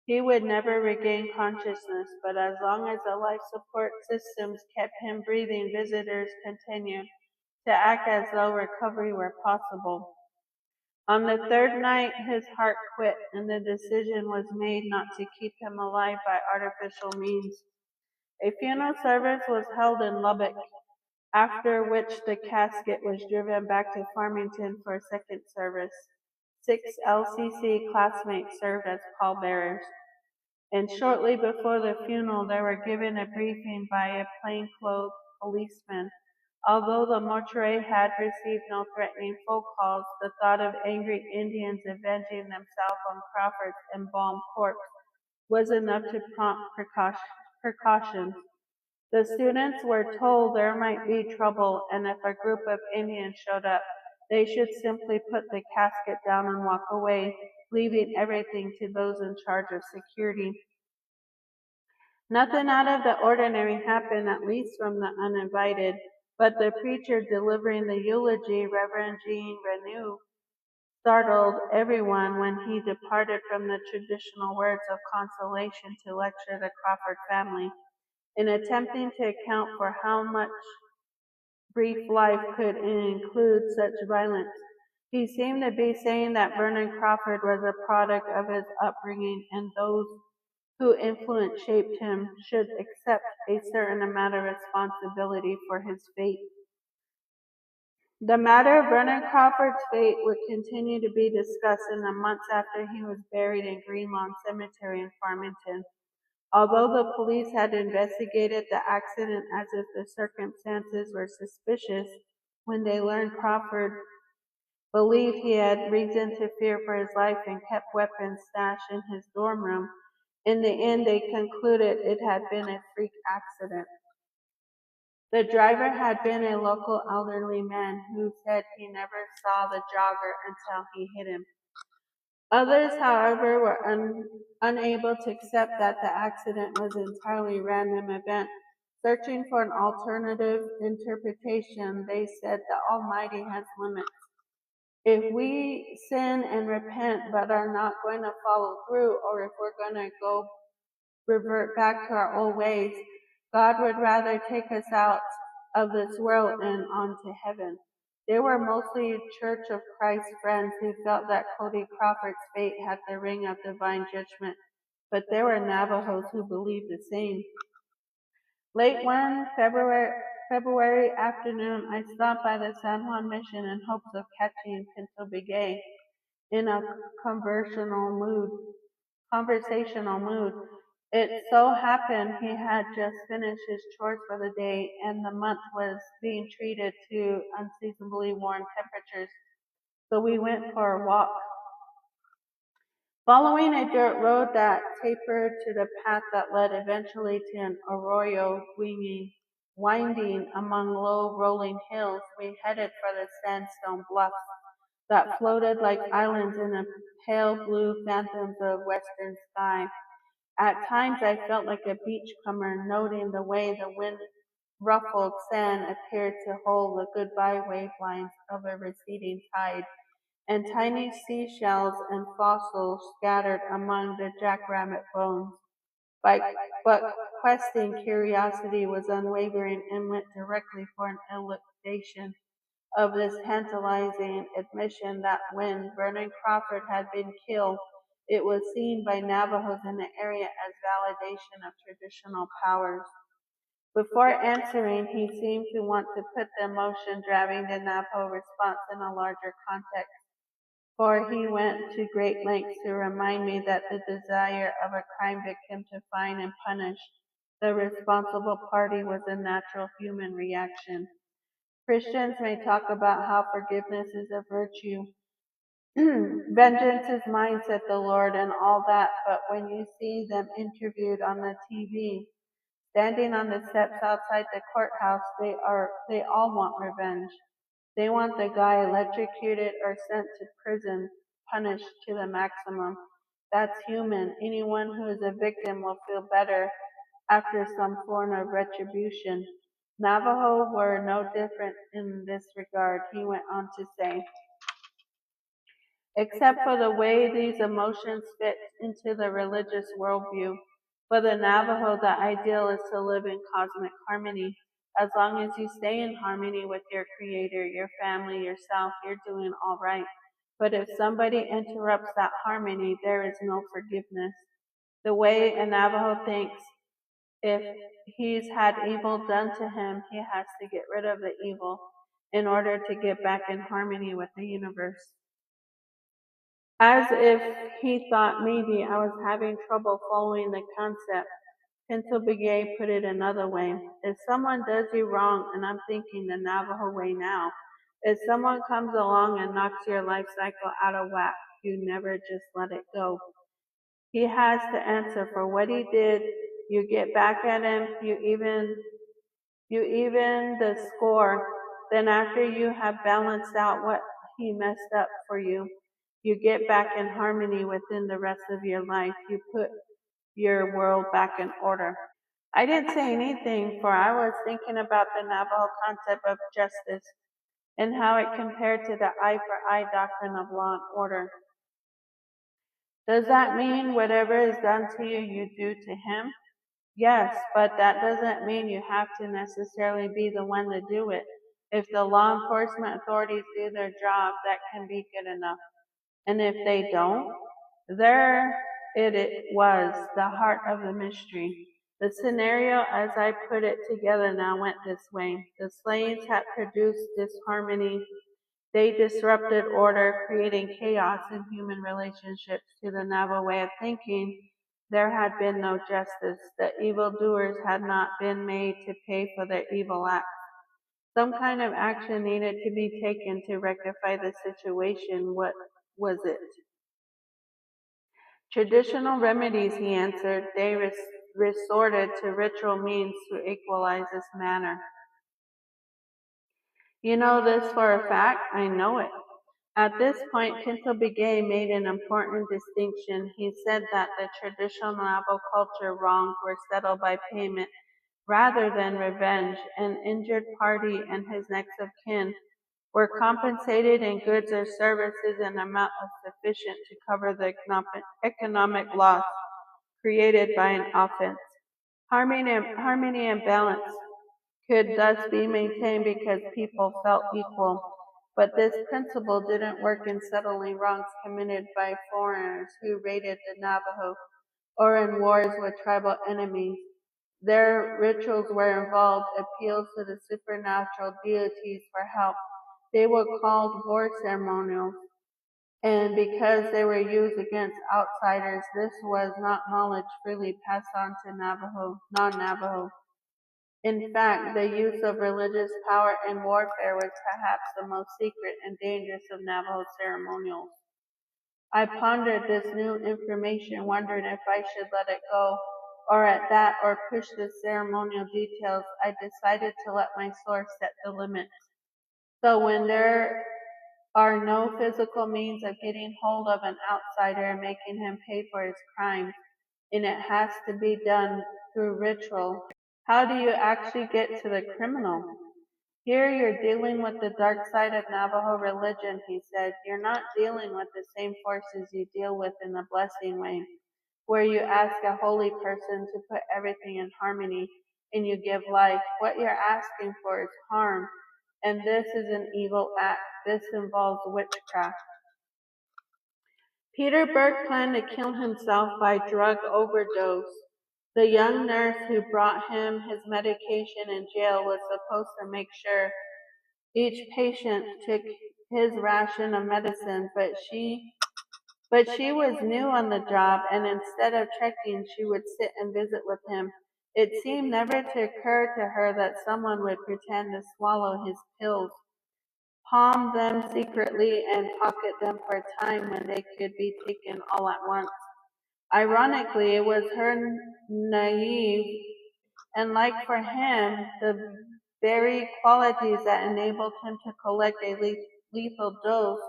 Speaker 1: He would never regain consciousness, but as long as the life support systems kept him breathing, visitors continued to act as though recovery were possible. On the third night, his heart quit, and the decision was made not to keep him alive by artificial means. A funeral service was held in Lubbock, after which the casket was driven back to Farmington for a second service. 6 LCC classmates served as pallbearers. And shortly before the funeral, they were given a briefing by a plainclothes policeman. Although the mortuary had received no threatening phone calls, the thought of angry Indians avenging themselves on Crawford's embalmed corpse was enough to prompt precautions. The students were told there might be trouble, and if a group of Indians showed up, they should simply put the casket down and walk away, leaving everything to those in charge of security. Nothing out of the ordinary happened, at least from the uninvited, but the preacher delivering the eulogy, Reverend Jean Renew, startled everyone when he departed from the traditional words of consolation to lecture the Crawford family. In attempting to account for how much brief life could include such violence, he seemed to be saying that Vernon Crawford was a product of his upbringing, and those who influence shaped him should accept a certain amount of responsibility for his fate. The matter of Vernon Crawford's fate would continue to be discussed in the months after he was buried in Greenlawn Cemetery in Farmington. Although the police had investigated the accident as if the circumstances were suspicious, when they learned Crawford believed he had reason to fear for his life and kept weapons stashed in his dorm room, in the end they concluded it had been a freak accident. The driver had been a local elderly man who said he never saw the jogger until he hit him. Others, however, were unable to accept that the accident was an entirely random event. Searching for an alternative interpretation, they said the Almighty has limits. If we sin and repent but are not going to follow through, or if we're going to go revert back to our old ways, God would rather take us out of this world and on to heaven. They were mostly Church of Christ friends who felt that Cody Crawford's fate had the ring of divine judgment, but there were Navajos who believed the same. Late one February afternoon, I stopped by the San Juan Mission in hopes of catching Pinto Begay in a conversational mood. It so happened he had just finished his chores for the day, and the month was being treated to unseasonably warm temperatures, so we went for a walk. Following a dirt road that tapered to the path that led eventually to an arroyo winding among low rolling hills, we headed for the sandstone bluffs that floated like islands in the pale blue phantoms of western sky. At times I felt like a beachcomber, noting the way the wind-ruffled sand appeared to hold the goodbye wavelines of a receding tide, and tiny seashells and fossils scattered among the jackrabbit bones. But questing curiosity was unwavering and went directly for an elucidation of this tantalizing admission that when Vernon Crawford had been killed, it was seen by Navajos in the area as validation of traditional powers. Before answering, he seemed to want to put the emotion driving the Navajo response in a larger context, for he went to great lengths to remind me that the desire of a crime victim to find and punish the responsible party was a natural human reaction. Christians may talk about how forgiveness is a virtue. Vengeance is mine, said the Lord, and all that, but when you see them interviewed on the TV, standing on the steps outside the courthouse, they all want revenge. They want the guy electrocuted or sent to prison, punished to the maximum. That's human. Anyone who is a victim will feel better after some form of retribution. Navajo were no different in this regard, he went on to say, except for the way these emotions fit into the religious worldview. For the Navajo, the ideal is to live in cosmic harmony. As long as you stay in harmony with your creator, your family, yourself, you're doing all right. But if somebody interrupts that harmony, there is no forgiveness. The way a Navajo thinks, if he's had evil done to him, he has to get rid of the evil in order to get back in harmony with the universe. As if he thought maybe I was having trouble following the concept, Pinto Begay put it another way. If someone does you wrong, and I'm thinking the Navajo way now, if someone comes along and knocks your life cycle out of whack, you never just let it go. He has to answer for what he did. You get back at him, you even the score. Then after you have balanced out what he messed up for you, you get back in harmony within the rest of your life. You put your world back in order. I didn't say anything, for I was thinking about the Navajo concept of justice and how it compared to the eye for eye doctrine of law and order. Does that mean whatever is done to you, you do to him? Yes, but that doesn't mean you have to necessarily be the one to do it. If the law enforcement authorities do their job, that can be good enough. And if they don't, there it was, the heart of the mystery. The scenario, as I put it together now, went this way. The slaves had produced disharmony. They disrupted order, creating chaos in human relationships. To the Navajo way of thinking, there had been no justice. The evildoers had not been made to pay for their evil acts. Some kind of action needed to be taken to rectify the situation. What was it? Traditional remedies, he answered. They resorted to ritual means to equalize this matter. You know this for a fact? I know it. At this point, Pinto Begay made an important distinction. He said that the traditional Navajo culture wrongs were settled by payment rather than revenge. An injured party and his next of kin were compensated in goods or services in an amount sufficient to cover the economic loss created by an offense. Harmony and balance could thus be maintained because people felt equal. But this principle didn't work in settling wrongs committed by foreigners who raided the Navajo or in wars with tribal enemies. Their rituals were involved appeals to the supernatural deities for help. They were called war ceremonials, and because they were used against outsiders, this was not knowledge freely passed on to non-Navajo. In fact, the use of religious power in warfare was perhaps the most secret and dangerous of Navajo ceremonials. I pondered this new information, wondering if I should let it go, or at that, or push the ceremonial details. I decided to let my source set the limits. So when there are no physical means of getting hold of an outsider and making him pay for his crimes, and it has to be done through ritual, how do you actually get to the criminal? Here you're dealing with the dark side of Navajo religion, he said. You're not dealing with the same forces you deal with in the blessing way, where you ask a holy person to put everything in harmony and you give life. What you're asking for is harm, and this is an evil act. This involves witchcraft. Peter Burke planned to kill himself by drug overdose. The young nurse who brought him his medication in jail was supposed to make sure each patient took his ration of medicine, but she was new on the job, and instead of checking, she would sit and visit with him. It seemed never to occur to her that someone would pretend to swallow his pills, palm them secretly, and pocket them for a time when they could be taken all at once. Ironically, it was her naive and, like for him, the very qualities that enabled him to collect a lethal dose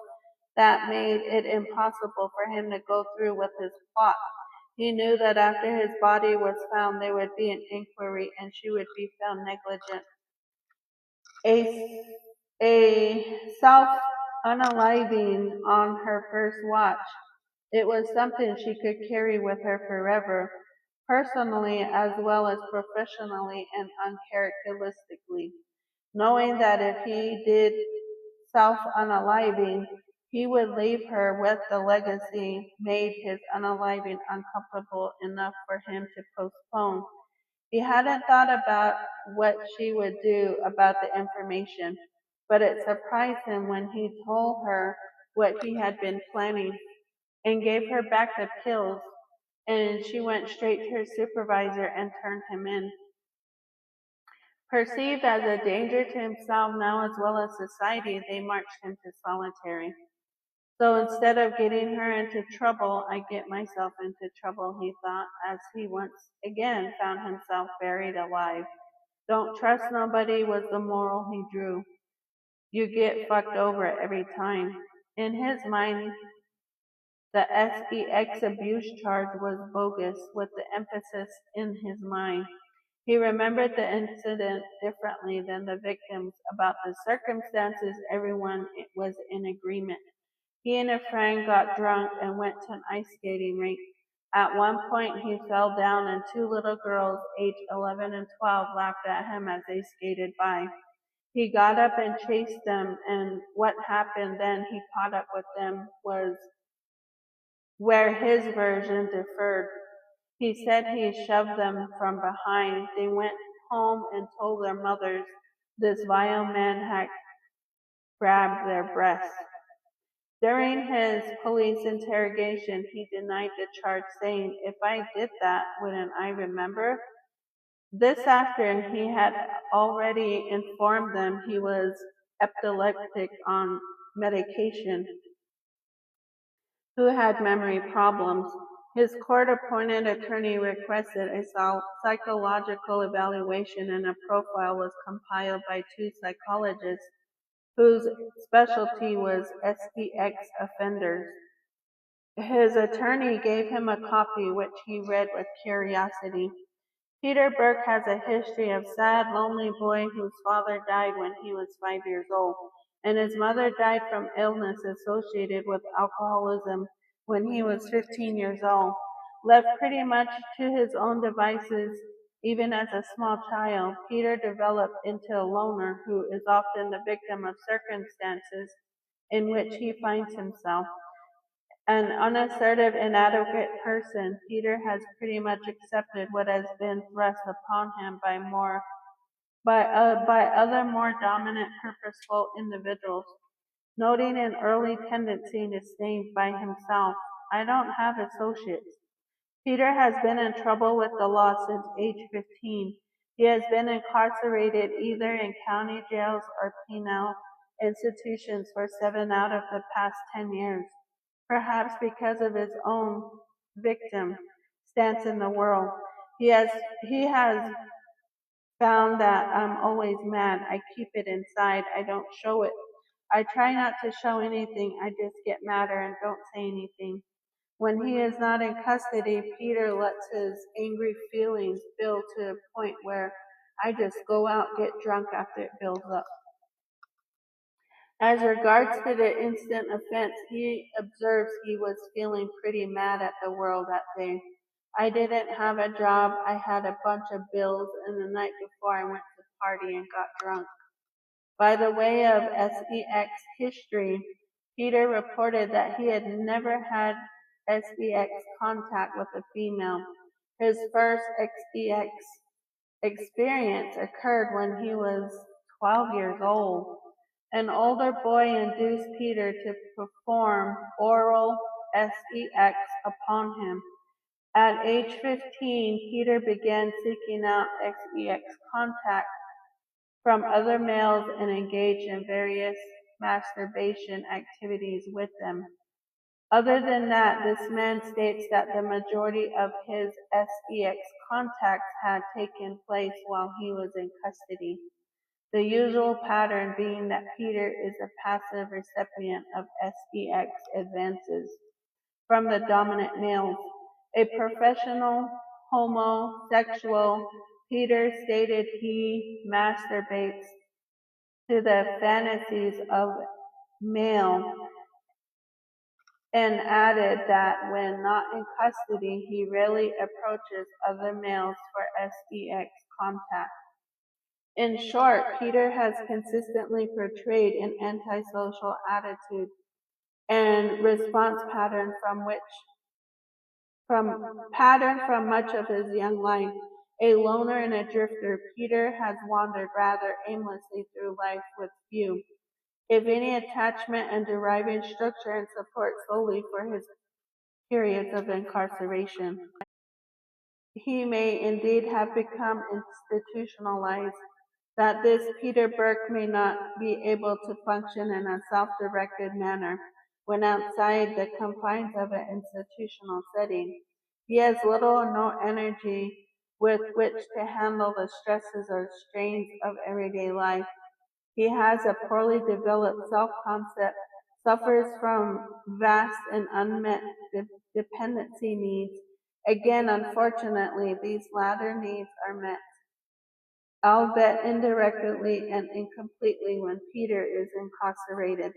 Speaker 1: that made it impossible for him to go through with his plot. He knew that after his body was found, there would be an inquiry and she would be found negligent. A self-unaliving on her first watch. It was something she could carry with her forever, personally as well as professionally and uncharacteristically, knowing that if he did self-unaliving, he would leave her with the legacy made his unaliving uncomfortable enough for him to postpone. He hadn't thought about what she would do about the information, but it surprised him when he told her what he had been planning and gave her back the pills, and she went straight to her supervisor and turned him in. Perceived as a danger to himself now as well as society, they marched him to solitary. So instead of getting her into trouble, I get myself into trouble, he thought, as he once again found himself buried alive. Don't trust nobody was the moral he drew. You get fucked over every time. In his mind, the sex abuse charge was bogus, with the emphasis in his mind. He remembered the incident differently than the victims. About the circumstances, everyone was in agreement. He and a friend got drunk and went to an ice skating rink. At one point, he fell down, and two little girls, aged 11 and 12, laughed at him as they skated by. He got up and chased them, and what happened then he caught up with them was where his version differed. He said he shoved them from behind. They went home and told their mothers this vile man had grabbed their breasts. During his police interrogation, he denied the charge, saying, "If I did that, wouldn't I remember?" This after he had already informed them he was epileptic on medication, who had memory problems. His court-appointed attorney requested a psychological evaluation, and a profile was compiled by two psychologists whose specialty was SPX offenders. His attorney gave him a copy, which he read with curiosity. Peter Burke has a history of sad, lonely boy whose father died when he was 5 years old, and his mother died from illness associated with alcoholism when he was 15 years old. Left pretty much to his own devices, even as a small child, Peter developed into a loner who is often the victim of circumstances in which he finds himself. An unassertive, inadequate person, Peter has pretty much accepted what has been thrust upon him by other more dominant, purposeful individuals. Noting an early tendency to stay by himself, "I don't have associates." Peter has been in trouble with the law since age 15. He has been incarcerated either in county jails or penal institutions for 7 out of the past 10 years, perhaps because of his own victim stance in the world. He has found that I'm always mad. I keep it inside. I don't show it. I try not to show anything. I just get madder and don't say anything. When he is not in custody, Peter lets his angry feelings build to a point where I just go out, get drunk after it builds up. As regards to the instant offense, he observes he was feeling pretty mad at the world that day. "I didn't have a job, I had a bunch of bills, and the night before I went to party and got drunk." By the way of SEX history, Peter reported that he had never had SEX contact with a female. His first SEX experience occurred when he was 12 years old. An older boy induced Peter to perform oral SEX upon him. At age 15, Peter began seeking out SEX contact from other males and engaged in various masturbation activities with them. Other than that, this man states that the majority of his SEX contacts had taken place while he was in custody, the usual pattern being that Peter is a passive recipient of SEX advances from the dominant males. A professional homosexual, Peter stated he masturbates to the fantasies of male, and added that when not in custody, he rarely approaches other males for SEX contact. In short, Peter has consistently portrayed an antisocial attitude and response pattern from much of his young life. A loner and a drifter, Peter has wandered rather aimlessly through life with few, if any, attachment and deriving structure and support solely for his periods of incarceration. He may indeed have become institutionalized, that this Peter Burke may not be able to function in a self-directed manner when outside the confines of an institutional setting. He has little or no energy with which to handle the stresses or strains of everyday life. He has a poorly developed self-concept, suffers from vast and unmet dependency needs. Again, unfortunately, these latter needs are met, albeit indirectly and incompletely, when Peter is incarcerated.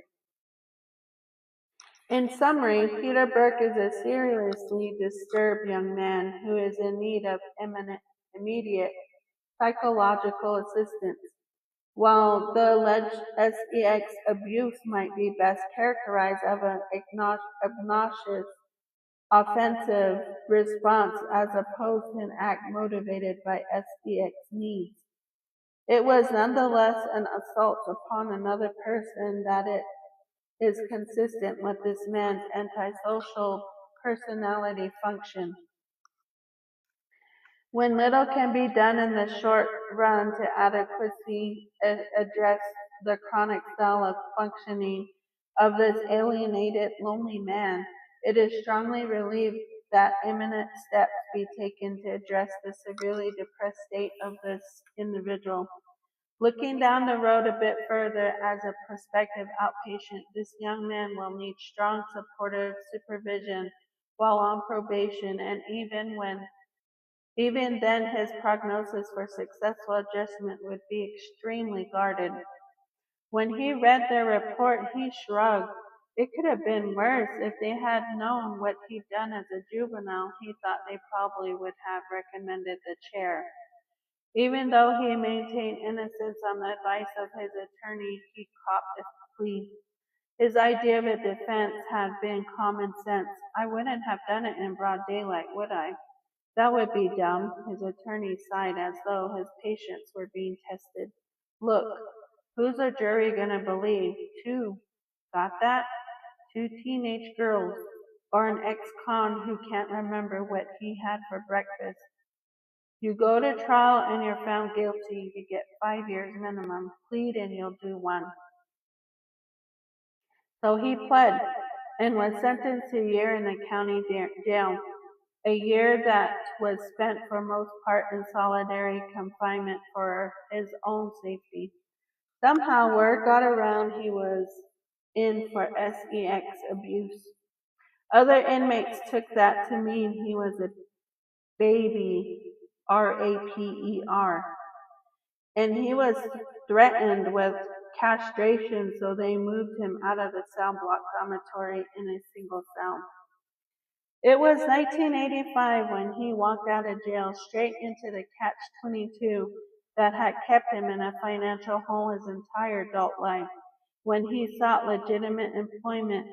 Speaker 1: In summary, Peter Burke is a seriously disturbed young man who is in need of immediate psychological assistance. While the alleged SEX abuse might be best characterized as an obnoxious offensive response as opposed to an act motivated by SPX needs. It was nonetheless an assault upon another person that it is consistent with this man's antisocial personality function. When little can be done in the short run to adequately address the chronic style of functioning of this alienated, lonely man, it is strongly relieved that imminent steps be taken to address the severely depressed state of this individual. Looking down the road a bit further, as a prospective outpatient, this young man will need strong supportive supervision while on probation, and even then his prognosis for successful adjustment would be extremely guarded. When he read their report, he shrugged. It could have been worse. If they had known what he'd done as a juvenile, he thought they probably would have recommended the chair. Even though he maintained innocence on the advice of his attorney, he copped a plea. His idea of a defense had been common sense. I wouldn't have done it in broad daylight, would I? That would be dumb. His attorney sighed as though his patience were being tested. Look, who's a jury gonna believe? Two. Got that? Two teenage girls. Or an ex-con who can't remember what he had for breakfast. You go to trial and you're found guilty, you get 5 years minimum. Plead and you'll do one. So he pled and was sentenced to a year in the county jail, a year that was spent for most part in solitary confinement for his own safety. Somehow word got around he was in for sex abuse. Other inmates took that to mean he was a baby, raper, and he was threatened with castration, so they moved him out of the cell block dormitory in a single cell. It was 1985 when he walked out of jail straight into the catch-22 that had kept him in a financial hole his entire adult life. When he sought legitimate employment,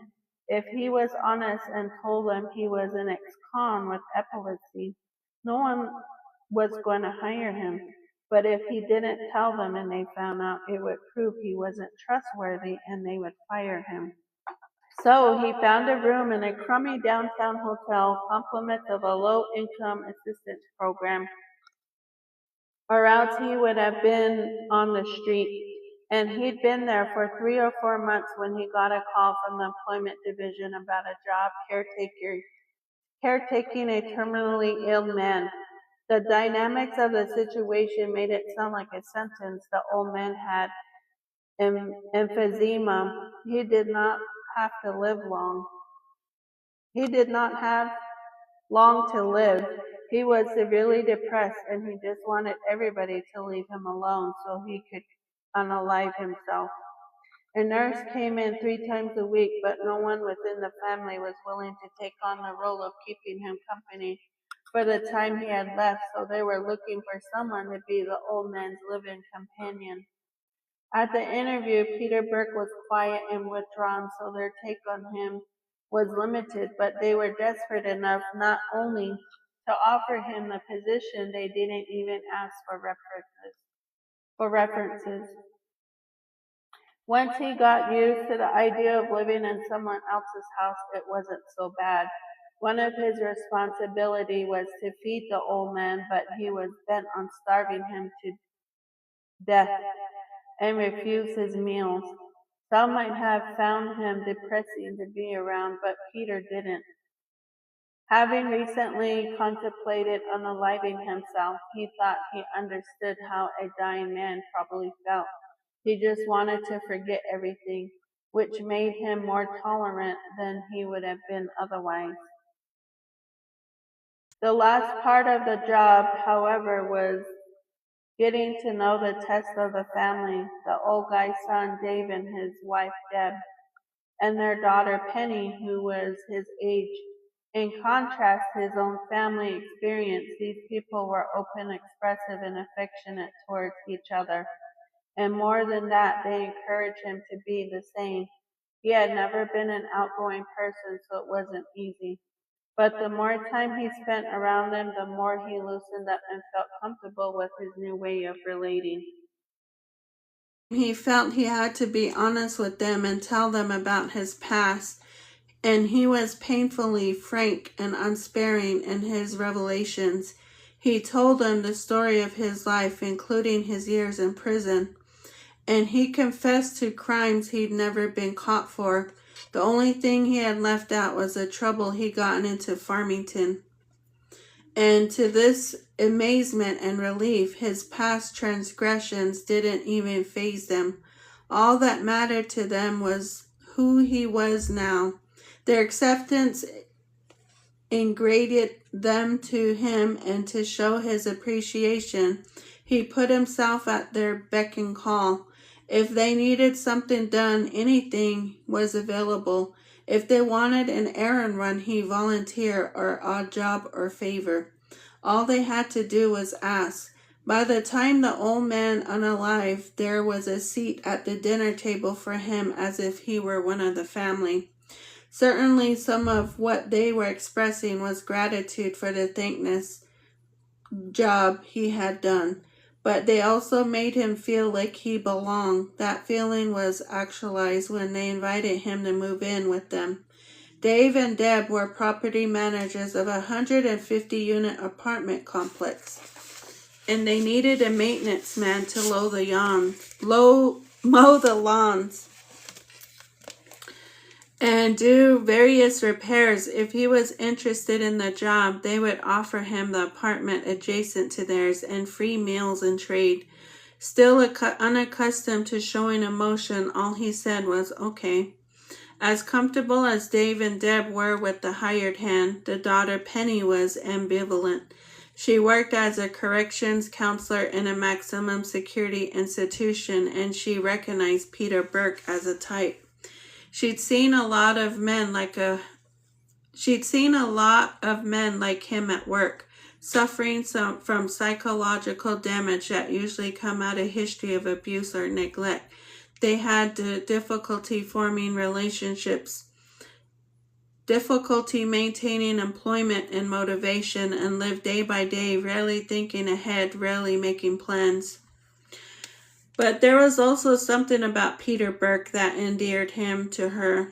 Speaker 1: if he was honest and told them he was an ex-con with epilepsy, no one was going to hire him. But if he didn't tell them and they found out, it would prove he wasn't trustworthy and they would fire him. So he found a room in a crummy downtown hotel, compliments of a low-income assistance program, or else he would have been on the street. And he'd been there for 3 or 4 months when he got a call from the employment division about a job caretaking a terminally ill man. The dynamics of the situation made it sound like a sentence. The old man had emphysema. He did not have to live long. He did not have long to live. He was severely depressed and he just wanted everybody to leave him alone so he could unalive himself. A nurse came in 3 times a week, but no one within the family was willing to take on the role of keeping him company for the time he had left, so they were looking for someone to be the old man's living companion. At the interview, Peter Burke was quiet and withdrawn, so their take on him was limited, but they were desperate enough not only to offer him the position, they didn't even ask for references. Once he got used to the idea of living in someone else's house, it wasn't so bad. One of his responsibilities was to feed the old man, but he was bent on starving him to death and refused his meals. Some might have found him depressing to be around, but Peter didn't. Having recently contemplated unaliving himself, he thought he understood how a dying man probably felt. He just wanted to forget everything, which made him more tolerant than he would have been otherwise. The last part of the job, however, was getting to know the test of the family, the old guy's son Dave and his wife Deb, and their daughter Penny, who was his age. In contrast to his own family experience, these people were open, expressive, and affectionate towards each other. And more than that, they encouraged him to be the same. He had never been an outgoing person, so it wasn't easy. But the more time he spent around them, the more he loosened up and felt comfortable with his new way of relating. He felt he had to be honest with them and tell them about his past, and he was painfully frank and unsparing in his revelations. He told them the story of his life, including his years in prison, and he confessed to crimes he'd never been caught for. The only thing he had left out was the trouble he'd gotten into Farmington. And to this amazement and relief, his past transgressions didn't even faze them. All that mattered to them was who he was now. Their acceptance ingratiated them to him, and to show his appreciation, he put himself at their beck and call. If they needed something done, anything was available. If they wanted an errand run, he volunteered, or odd job or favor. All they had to do was ask. By the time the old man unalived, there was a seat at the dinner table for him, as if he were one of the family. Certainly some of what they were expressing was gratitude for the thankless job he had done, but they also made him feel like he belonged. That feeling was actualized when they invited him to move in with them. Dave and Deb were property managers of a 150-unit apartment complex, and they needed a maintenance man to mow the lawns and do various repairs. If he was interested in the job, they would offer him the apartment adjacent to theirs and free meals and trade. Still unaccustomed to showing emotion, all he said was, okay. As comfortable as Dave and Deb were with the hired hand, the daughter Penny was ambivalent. She worked as a corrections counselor in a maximum security institution, and she recognized Peter Burke as a type. She'd seen a lot of men like him at work, suffering from psychological damage that usually come out of history of abuse or neglect. They had difficulty forming relationships, difficulty maintaining employment and motivation, and lived day by day, rarely thinking ahead, rarely making plans. But there was also something about Peter Burke that endeared him to her.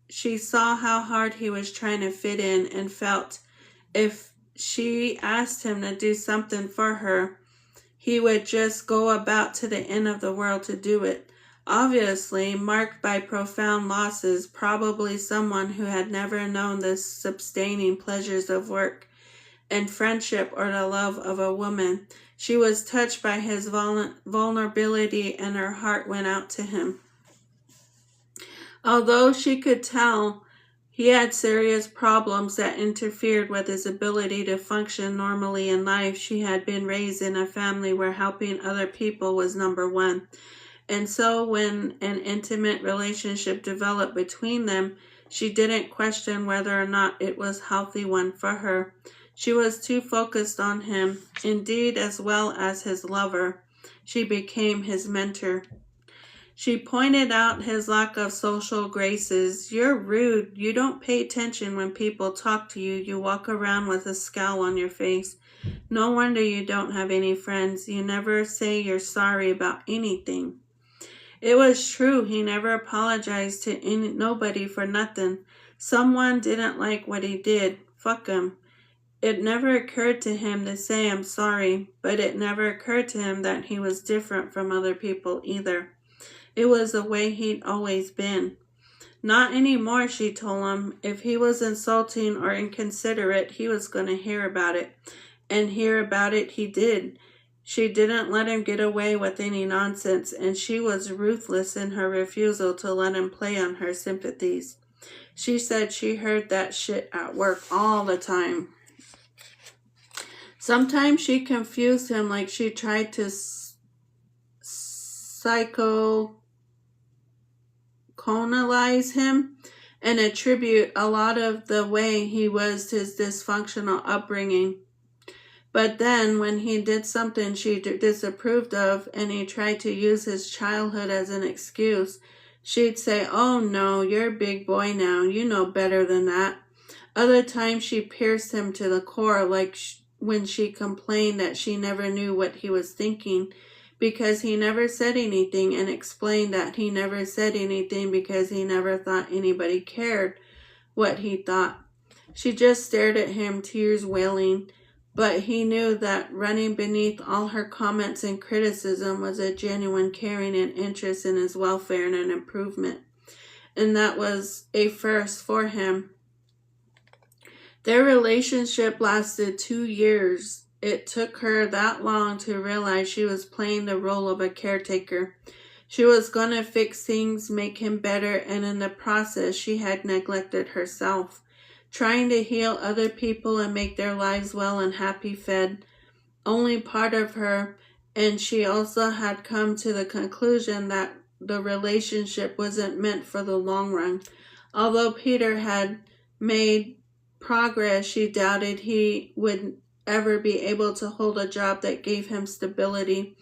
Speaker 1: She saw how hard he was trying to fit in, and felt if she asked him to do something for her, he would just go about to the end of the world to do it. Obviously, marked by profound losses, probably someone who had never known the sustaining pleasures of work and friendship or the love of a woman. She was touched by his vulnerability, and her heart went out to him. Although she could tell he had serious problems that interfered with his ability to function normally in life, she had been raised in a family where helping other people was number one. And so when an intimate relationship developed between them, she didn't question whether or not it was a healthy one for her. She was too focused on him. Indeed, as well as his lover, she became his mentor. She pointed out his lack of social graces. You're rude. You don't pay attention when people talk to you. You walk around with a scowl on your face. No wonder you don't have any friends. You never say you're sorry about anything. It was true. He never apologized to nobody for nothing. Someone didn't like what he did. Fuck him. It never occurred to him to say I'm sorry, but it never occurred to him that he was different from other people either. It was the way he'd always been. Not anymore, she told him. If he was insulting or inconsiderate, he was going to hear about it. And hear about it he did. She didn't let him get away with any nonsense, and she was ruthless in her refusal to let him play on her sympathies. She said she heard that shit at work all the time. Sometimes she confused him, like she tried to psychoanalyze him and attribute a lot of the way he was to his dysfunctional upbringing. But then when he did something she disapproved of, and he tried to use his childhood as an excuse, she'd say, oh no, you're a big boy now, you know better than that. Other times she pierced him to the core, like when she complained that she never knew what he was thinking because he never said anything, and explained that he never said anything because he never thought anybody cared what he thought. She just stared at him, tears welling, but he knew that running beneath all her comments and criticism was a genuine caring and interest in his welfare and an improvement. And that was a first for him. Their relationship lasted 2 years. It took her that long to realize she was playing the role of a caretaker. She was going to fix things, make him better, and in the process she had neglected herself. Trying to heal other people and make their lives well and happy fed only part of her, and she also had come to the conclusion that the relationship wasn't meant for the long run. Although Peter had made progress, she doubted he would ever be able to hold a job that gave him stability,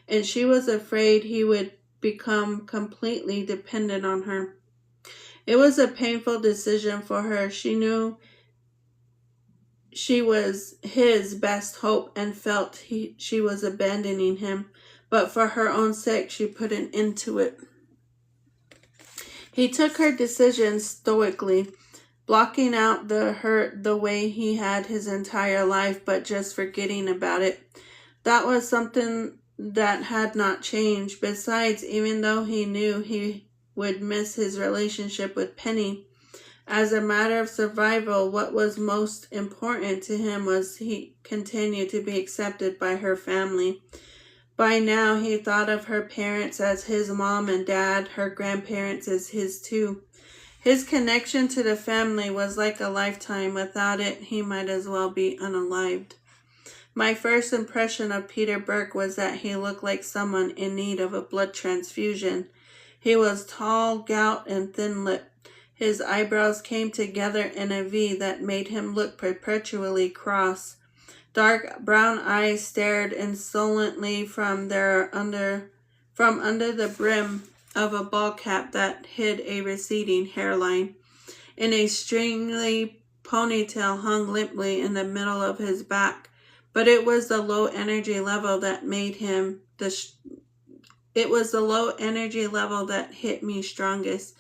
Speaker 1: and she was afraid he would become completely dependent on her. It was a painful decision for her. She knew she was his best hope and felt she was abandoning him, but for her own sake she put an end to it. He took her decision stoically, blocking out the hurt the way he had his entire life, but just forgetting about it. That was something that had not changed. Besides, even though he knew he would miss his relationship with Penny, as a matter of survival, what was most important to him was he continued to be accepted by her family. By now, he thought of her parents as his mom and dad, her grandparents as his too. His connection to the family was like a lifetime. Without it, he might as well be unalived. My first impression of Peter Burke was that he looked like someone in need of a blood transfusion. He was tall, gout, and thin-lipped. His eyebrows came together in a V that made him look perpetually cross. Dark brown eyes stared insolently from under the brim of a ball cap that hid a receding hairline, and a stringy ponytail hung limply in the middle of his back. But it was the low energy level that hit me strongest.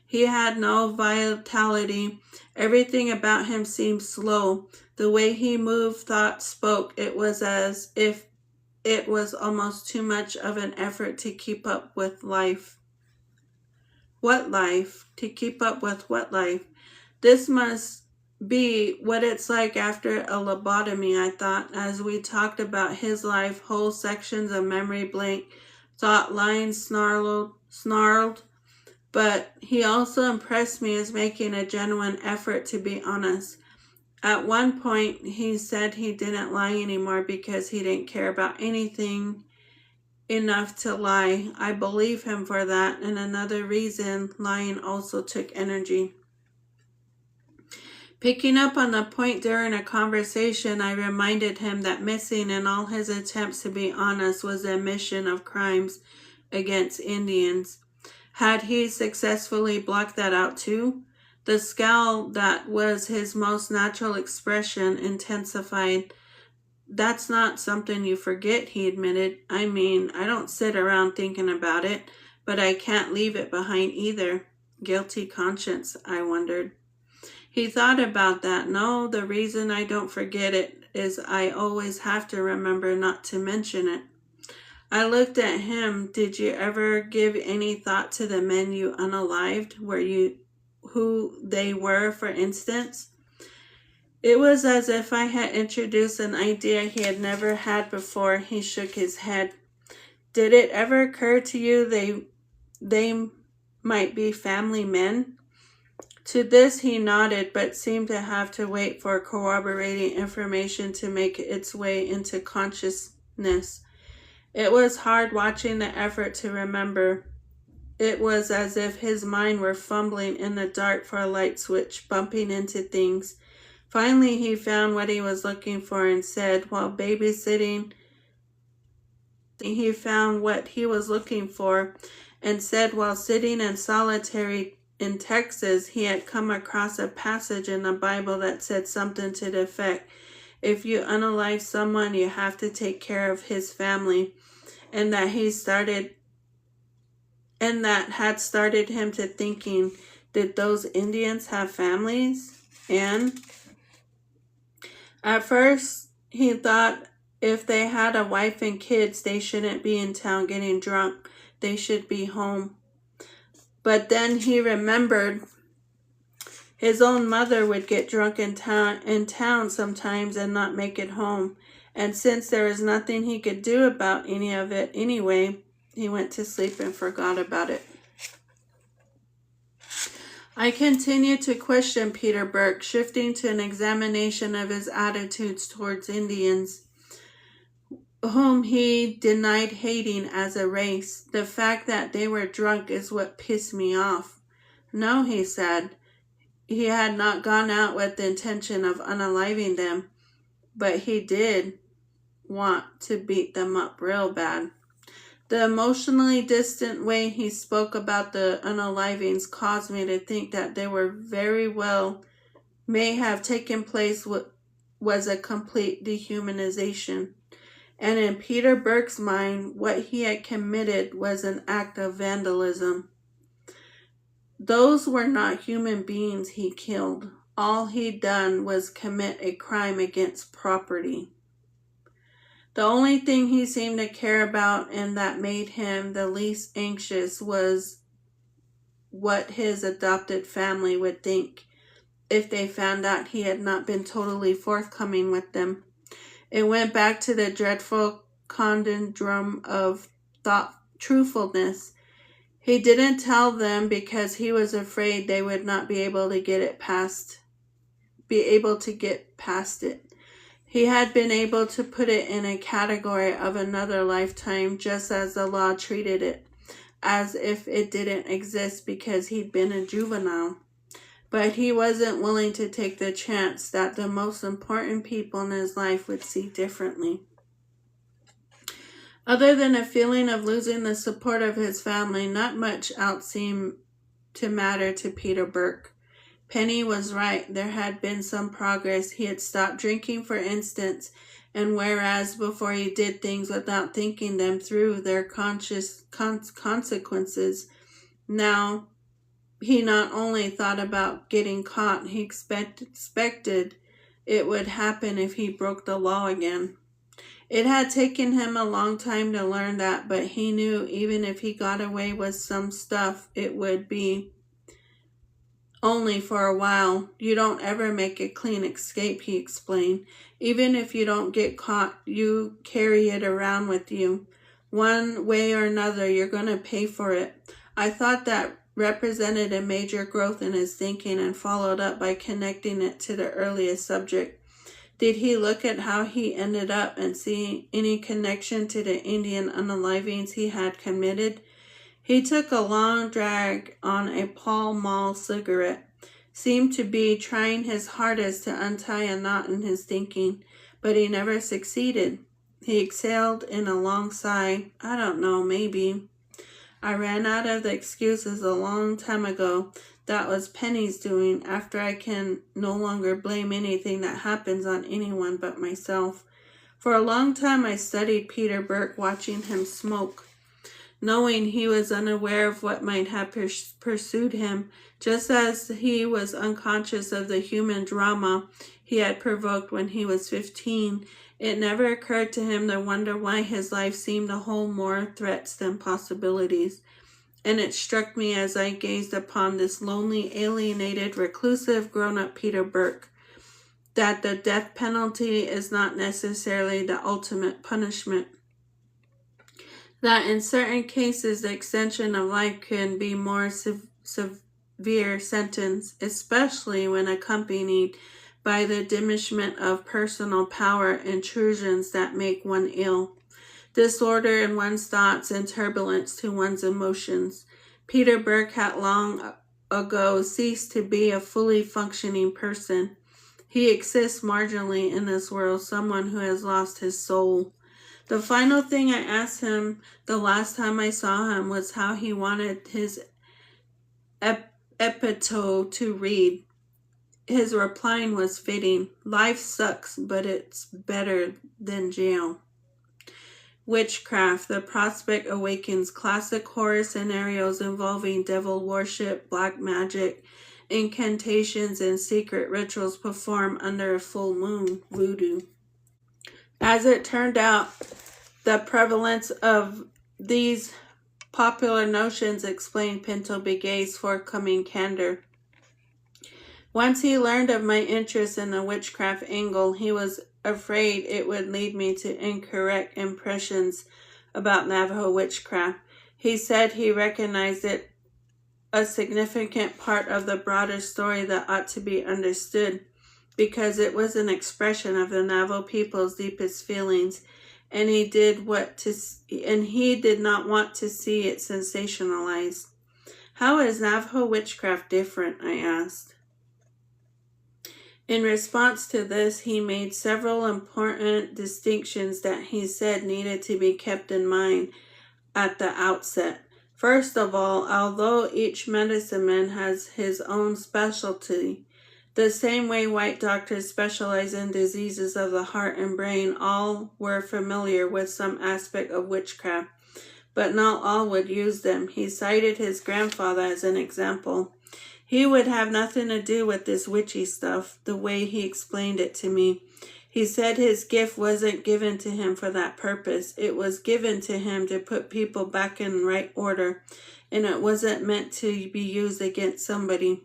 Speaker 1: He had no vitality. Everything about him seemed slow. The way he moved, thought, spoke, it was as if it was almost too much of an effort to keep up with life. What life? To keep up with what life? This must be what it's like after a lobotomy, I thought, as we talked about his life. Whole sections of memory blank, thought lines snarled. But he also impressed me as making a genuine effort to be honest. At one point, he said he didn't lie anymore because he didn't care about anything enough to lie. I believe him for that, and another reason, lying also took energy. Picking up on the point during a conversation, I reminded him that missing in all his attempts to be honest was the admission of crimes against Indians. Had he successfully blocked that out too? The scowl that was his most natural expression intensified. That's not something you forget, he admitted. I mean, I don't sit around thinking about it, but I can't leave it behind either. Guilty conscience, I wondered. He thought about that. No, the reason I don't forget it is I always have to remember not to mention it. I looked at him. Did you ever give any thought to the men you unalived? Who they were, for instance? It was as if I had introduced an idea he had never had before. He shook his head. Did it ever occur to you they might be family men? To this he nodded, but seemed to have to wait for corroborating information to make its way into consciousness. It was hard watching the effort to remember. It was as if his mind were fumbling in the dark for a light switch, bumping into things. Finally, he found what he was looking for and said, while babysitting, sitting in solitary in Texas, he had come across a passage in the Bible that said something to the effect, if you unalive someone, you have to take care of his family, and that had started him to thinking, did those Indians have families? And at first, he thought if they had a wife and kids, they shouldn't be in town getting drunk. They should be home. But then he remembered his own mother would get drunk in town sometimes and not make it home. And since there was nothing he could do about any of it anyway, he went to sleep and forgot about it. I continued to question Peter Burke, shifting to an examination of his attitudes towards Indians, whom he denied hating as a race. The fact that they were drunk is what pissed me off. No, he said. He had not gone out with the intention of unaliving them, but he did want to beat them up real bad. The emotionally distant way he spoke about the unalivings caused me to think that they were very well may have taken place was a complete dehumanization. And in Peter Burke's mind, what he had committed was an act of vandalism. Those were not human beings he killed. All he'd done was commit a crime against property. The only thing he seemed to care about and that made him the least anxious was what his adopted family would think if they found out he had not been totally forthcoming with them. It went back to the dreadful conundrum of truthfulness. He didn't tell them because he was afraid they would not be able to get past it. He had been able to put it in a category of another lifetime, just as the law treated it, as if it didn't exist because he'd been a juvenile. But he wasn't willing to take the chance that the most important people in his life would see differently. Other than a feeling of losing the support of his family, not much else seemed to matter to Peter Burke. Penny was right. There had been some progress. He had stopped drinking, for instance, and whereas before he did things without thinking them through, their conscious consequences, now he not only thought about getting caught, he expected it would happen if he broke the law again. It had taken him a long time to learn that, but he knew even if he got away with some stuff, it would be only for a while. You don't ever make a clean escape, he explained. Even if you don't get caught, you carry it around with you. One way or another, you're going to pay for it. I thought that represented a major growth in his thinking and followed up by connecting it to the earliest subject. Did he look at how he ended up and see any connection to the Indian unalivings he had committed? He took a long drag on a Pall Mall cigarette, seemed to be trying his hardest to untie a knot in his thinking, but he never succeeded. He exhaled in a long sigh. I don't know, maybe. I ran out of the excuses a long time ago. That was Penny's doing, after I can no longer blame anything that happens on anyone but myself. For a long time I studied Peter Burke, watching him smoke, knowing he was unaware of what might have pursued him, just as he was unconscious of the human drama he had provoked when he was 15. It never occurred to him to wonder why his life seemed to hold more threats than possibilities. And it struck me as I gazed upon this lonely, alienated, reclusive, grown-up Peter Burke, that the death penalty is not necessarily the ultimate punishment. That in certain cases, the extension of life can be more severe sentence, especially when accompanied by the diminishment of personal power, intrusions that make one ill, disorder in one's thoughts, and turbulence to one's emotions. Peter Burke had long ago ceased to be a fully functioning person. He exists marginally in this world, someone who has lost his soul. The final thing I asked him the last time I saw him was how he wanted his epitome to read. His reply was fitting. Life sucks, but it's better than jail. Witchcraft. The prospect awakens classic horror scenarios involving devil worship, black magic, incantations, and secret rituals performed under a full moon. Voodoo. As it turned out, the prevalence of these popular notions explained Pinto Begay's forthcoming candor. Once he learned of my interest in the witchcraft angle, he was afraid it would lead me to incorrect impressions about Navajo witchcraft. He said he recognized it a significant part of the broader story that ought to be understood, because it was an expression of the Navajo people's deepest feelings, and he did not want to see it sensationalized. How is Navajo witchcraft different? I asked. In response to this, he made several important distinctions that he said needed to be kept in mind at the outset. First of all, although each medicine man has his own specialty, the same way white doctors specialize in diseases of the heart and brain, all were familiar with some aspect of witchcraft, but not all would use them. He cited his grandfather as an example. He would have nothing to do with this witchy stuff, the way he explained it to me. He said his gift wasn't given to him for that purpose. It was given to him to put people back in right order, and it wasn't meant to be used against somebody.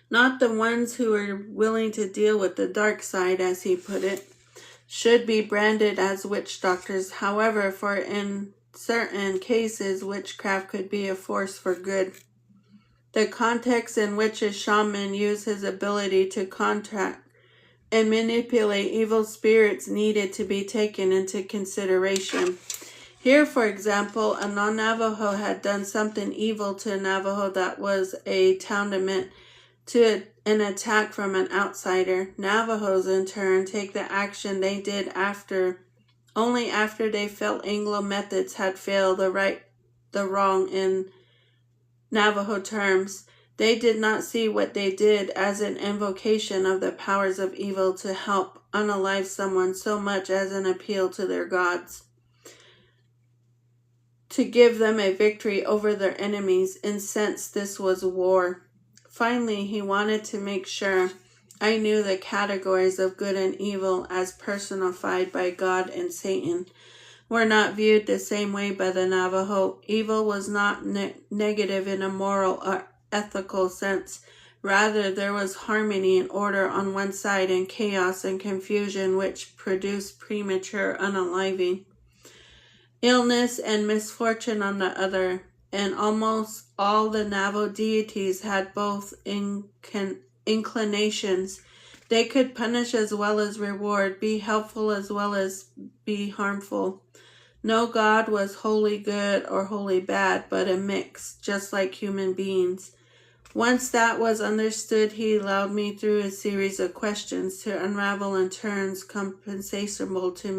Speaker 1: Not the ones who are willing to deal with the dark side, as he put it, should be branded as witch doctors. However, for in certain cases, witchcraft could be a force for good. The context in which a shaman used his ability to contact and manipulate evil spirits needed to be taken into consideration. Here, for example, a non-Navajo had done something evil to a Navajo that was a testament to an attack from an outsider. Navajos, in turn, take the action they did only after they felt Anglo methods had failed the wrong in Navajo terms. They did not see what they did as an invocation of the powers of evil to help unalive someone so much as an appeal to their gods, to give them a victory over their enemies, and since this was war. Finally, he wanted to make sure I knew the categories of good and evil as personified by God and Satan were not viewed the same way by the Navajo. Evil was not negative in a moral or ethical sense. Rather, there was harmony and order on one side and chaos and confusion which produced premature unaliving, illness and misfortune on the other. And almost all the Navajo deities had both inclinations. They could punish as well as reward, be helpful as well as be harmful. No god was wholly good or wholly bad, but a mix, just like human beings. Once that was understood, he allowed me through a series of questions to unravel in turns comprehensible to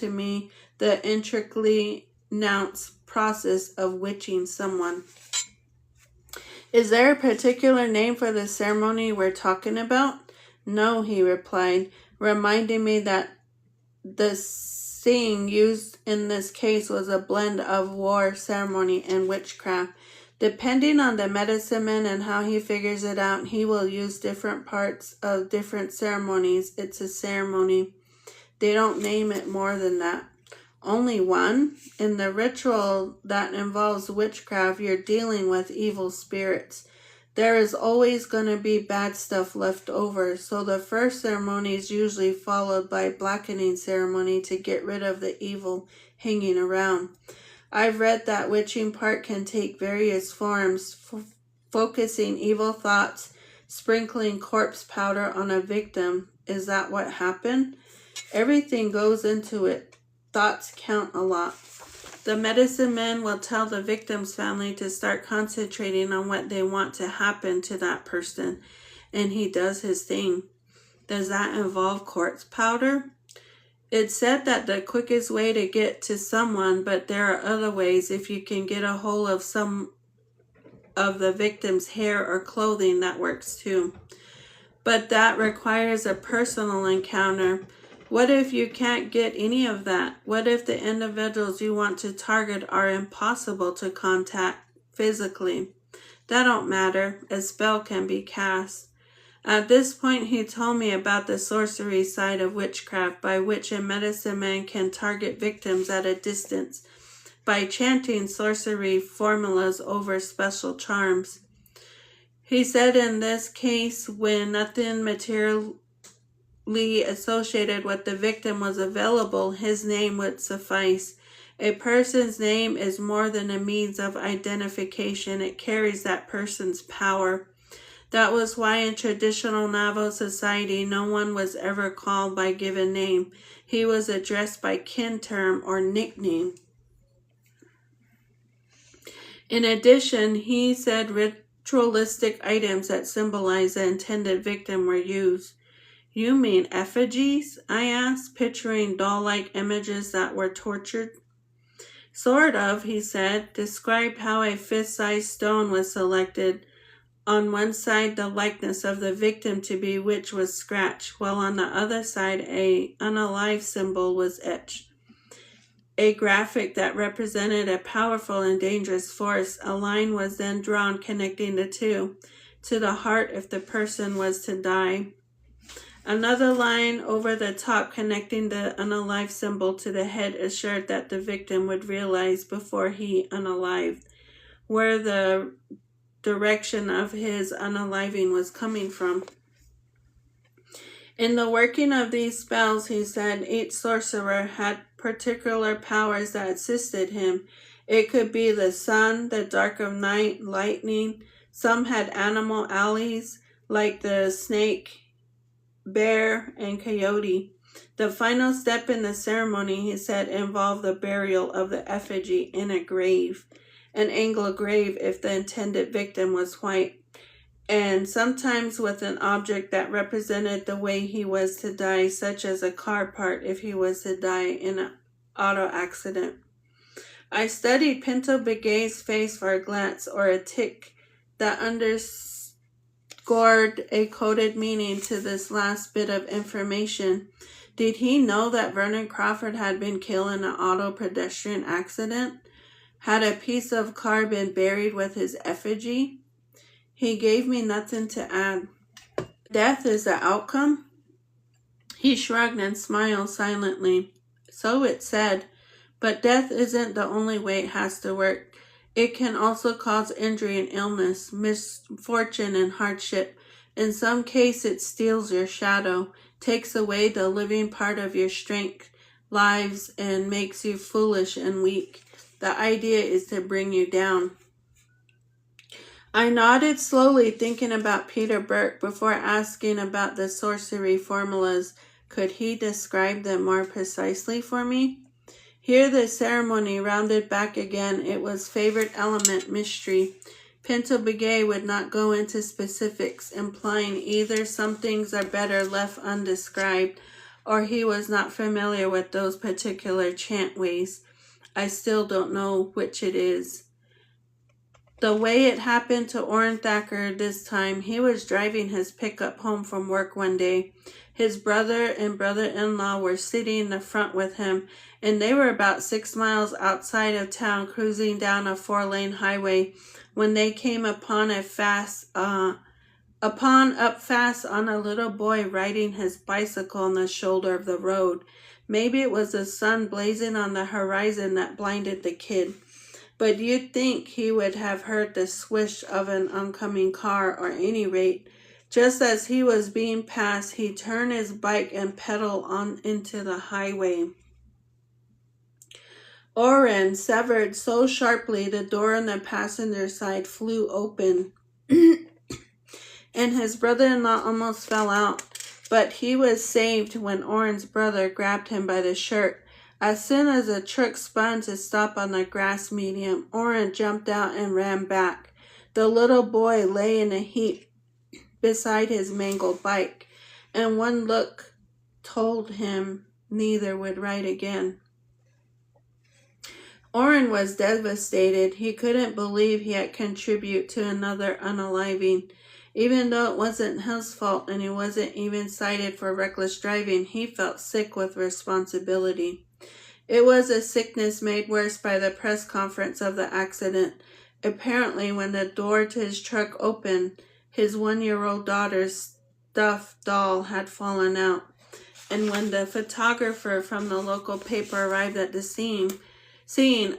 Speaker 1: me the intricately nuanced process of witching someone. Is there a particular name for the ceremony we're talking about? No, he replied, reminding me that the seeing used in this case was a blend of war ceremony and witchcraft. Depending on the medicine man and how he figures it out, he will use different parts of different ceremonies. It's a ceremony. They don't name it more than that. Only one? In the ritual that involves witchcraft, you're dealing with evil spirits. There is always going to be bad stuff left over, so the first ceremony is usually followed by a blackening ceremony to get rid of the evil hanging around. I've read that witching part can take various forms, focusing evil thoughts, sprinkling corpse powder on a victim. Is that what happened? Everything goes into it. Thoughts count a lot. The medicine man will tell the victim's family to start concentrating on what they want to happen to that person, and he does his thing. Does that involve corpse powder? It's said that the quickest way to get to someone, but there are other ways. If you can get a hold of some of the victim's hair or clothing, that works too. But that requires a personal encounter. What if you can't get any of that? What if the individuals you want to target are impossible to contact physically? That don't matter. A spell can be cast. At this point, he told me about the sorcery side of witchcraft, by which a medicine man can target victims at a distance by chanting sorcery formulas over special charms. He said in this case, when nothing materially associated with the victim was available, his name would suffice. A person's name is more than a means of identification. It carries that person's power. That was why in traditional Navajo society, no one was ever called by given name. He was addressed by kin term or nickname. In addition, he said ritualistic items that symbolize the intended victim were used. You mean effigies? I asked, picturing doll-like images that were tortured. Sort of, he said. Described how a fist-sized stone was selected. On one side, the likeness of the victim to be which was scratched, while on the other side, a unalive symbol was etched. A graphic that represented a powerful and dangerous force. A line was then drawn connecting the two to the heart if the person was to die. Another line over the top connecting the unalive symbol to the head assured that the victim would realize before he unalived where the direction of his unaliving was coming from. In the working of these spells, he said, each sorcerer had particular powers that assisted him. It could be the sun, the dark of night, lightning. Some had animal allies like the snake, bear, and coyote. The final step in the ceremony, he said, involved the burial of the effigy in a grave, an Anglo grave if the intended victim was white, and sometimes with an object that represented the way he was to die, such as a car part if he was to die in an auto accident. I studied Pinto Begay's face for a glance or a tick that underscored a coded meaning to this last bit of information. Did he know that Vernon Crawford had been killed in an auto pedestrian accident? Had a piece of car been buried with his effigy? He gave me nothing to add. Death is the outcome? He shrugged and smiled silently. So it said, but death isn't the only way it has to work. It can also cause injury and illness, misfortune and hardship. In some cases, it steals your shadow, takes away the living part of your strength, lives, and makes you foolish and weak. The idea is to bring you down. I nodded slowly, thinking about Peter Burke before asking about the sorcery formulas. Could he describe them more precisely for me? Here the ceremony rounded back again. It was favorite element, mystery. Pinto Begay would not go into specifics, implying either some things are better left undescribed, or he was not familiar with those particular chant ways. I still don't know which it is. The way it happened to Orrin Thacker this time, he was driving his pickup home from work one day. His brother and brother-in-law were sitting in the front with him, and they were about 6 miles outside of town cruising down a 4-lane highway when they came upon up fast on a little boy riding his bicycle on the shoulder of the road. Maybe it was the sun blazing on the horizon that blinded the kid. But you'd think he would have heard the swish of an oncoming car, or any rate. Just as he was being passed, he turned his bike and pedaled on into the highway. Orrin severed so sharply the door on the passenger side flew open, and his brother-in-law almost fell out. But he was saved when Orrin's brother grabbed him by the shirt. As soon as the truck spun to stop on the grass median, Orrin jumped out and ran back. The little boy lay in a heap beside his mangled bike, and one look told him neither would write again. Orrin was devastated. He couldn't believe he had contributed to another unaliving. Even though it wasn't his fault and he wasn't even cited for reckless driving, he felt sick with responsibility. It was a sickness made worse by the press conference of the accident. Apparently, when the door to his truck opened, his 1-year-old daughter's stuffed doll had fallen out. And when the photographer from the local paper arrived at the scene,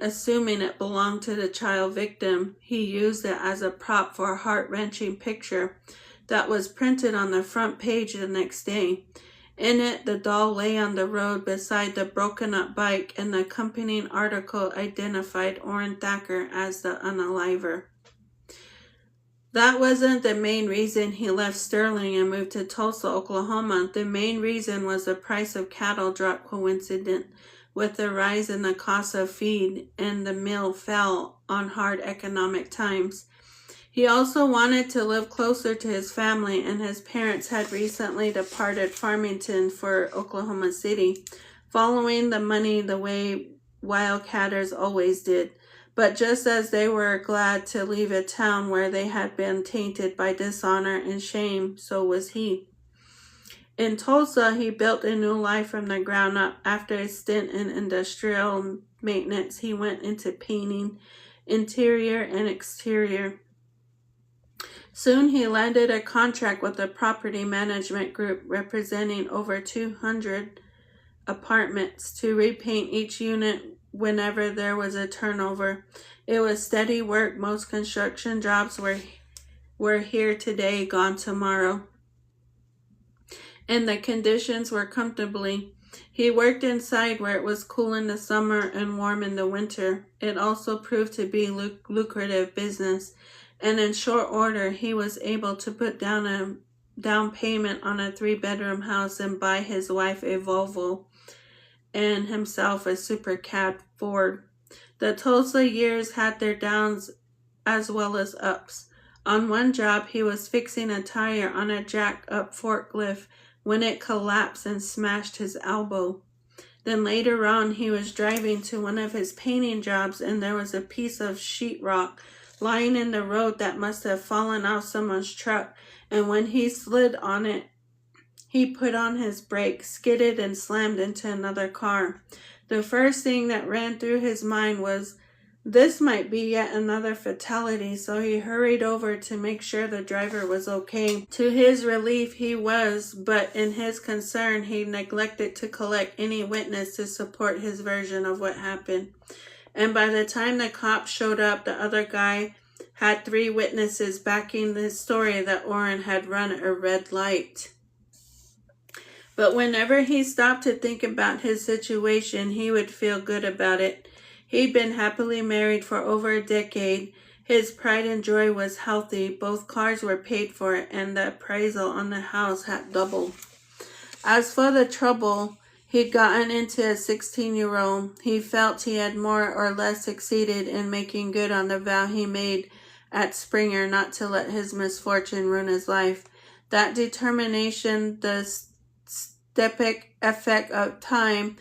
Speaker 1: assuming it belonged to the child victim, he used it as a prop for a heart-wrenching picture that was printed on the front page the next day. In it, the doll lay on the road beside the broken-up bike, and the accompanying article identified Orrin Thacker as the unaliver. That wasn't the main reason he left Sterling and moved to Tulsa, Oklahoma. The main reason was the price of cattle dropped coincident with the rise in the cost of feed, and the mill fell on hard economic times. He also wanted to live closer to his family, and his parents had recently departed Farmington for Oklahoma City, following the money the way wildcatters always did. But just as they were glad to leave a town where they had been tainted by dishonor and shame, so was he. In Tulsa, he built a new life from the ground up. After a stint in industrial maintenance, he went into painting, interior and exterior. Soon he landed a contract with a property management group representing over 200 apartments to repaint each unit whenever there was a turnover. It was steady work. Most construction jobs were here today, gone tomorrow. And the conditions were comfortably. He worked inside where it was cool in the summer and warm in the winter. It also proved to be lucrative business. And in short order, he was able to put down a down payment on a 3-bedroom house and buy his wife a Volvo and himself a super cab Ford. The Tulsa years had their downs as well as ups. On one job, he was fixing a tire on a jack-up forklift when it collapsed and smashed his elbow. Then later on, he was driving to one of his painting jobs, and there was a piece of sheetrock lying in the road that must have fallen off someone's truck, and when he slid on it, he put on his brakes, skidded, and slammed into another car. The first thing that ran through his mind was, this might be yet another fatality, so he hurried over to make sure the driver was okay. To his relief, he was, but in his concern, he neglected to collect any witness to support his version of what happened. And by the time the cops showed up, the other guy had 3 witnesses backing his story that Orrin had run a red light. But whenever he stopped to think about his situation, he would feel good about it. He'd been happily married for over a decade. His pride and joy was healthy. Both cars were paid for, and the appraisal on the house had doubled. As for the trouble he'd gotten into as a 16-year-old, he felt he had more or less succeeded in making good on the vow he made at Springer not to let his misfortune ruin his life. That determination, the stepic effect of time,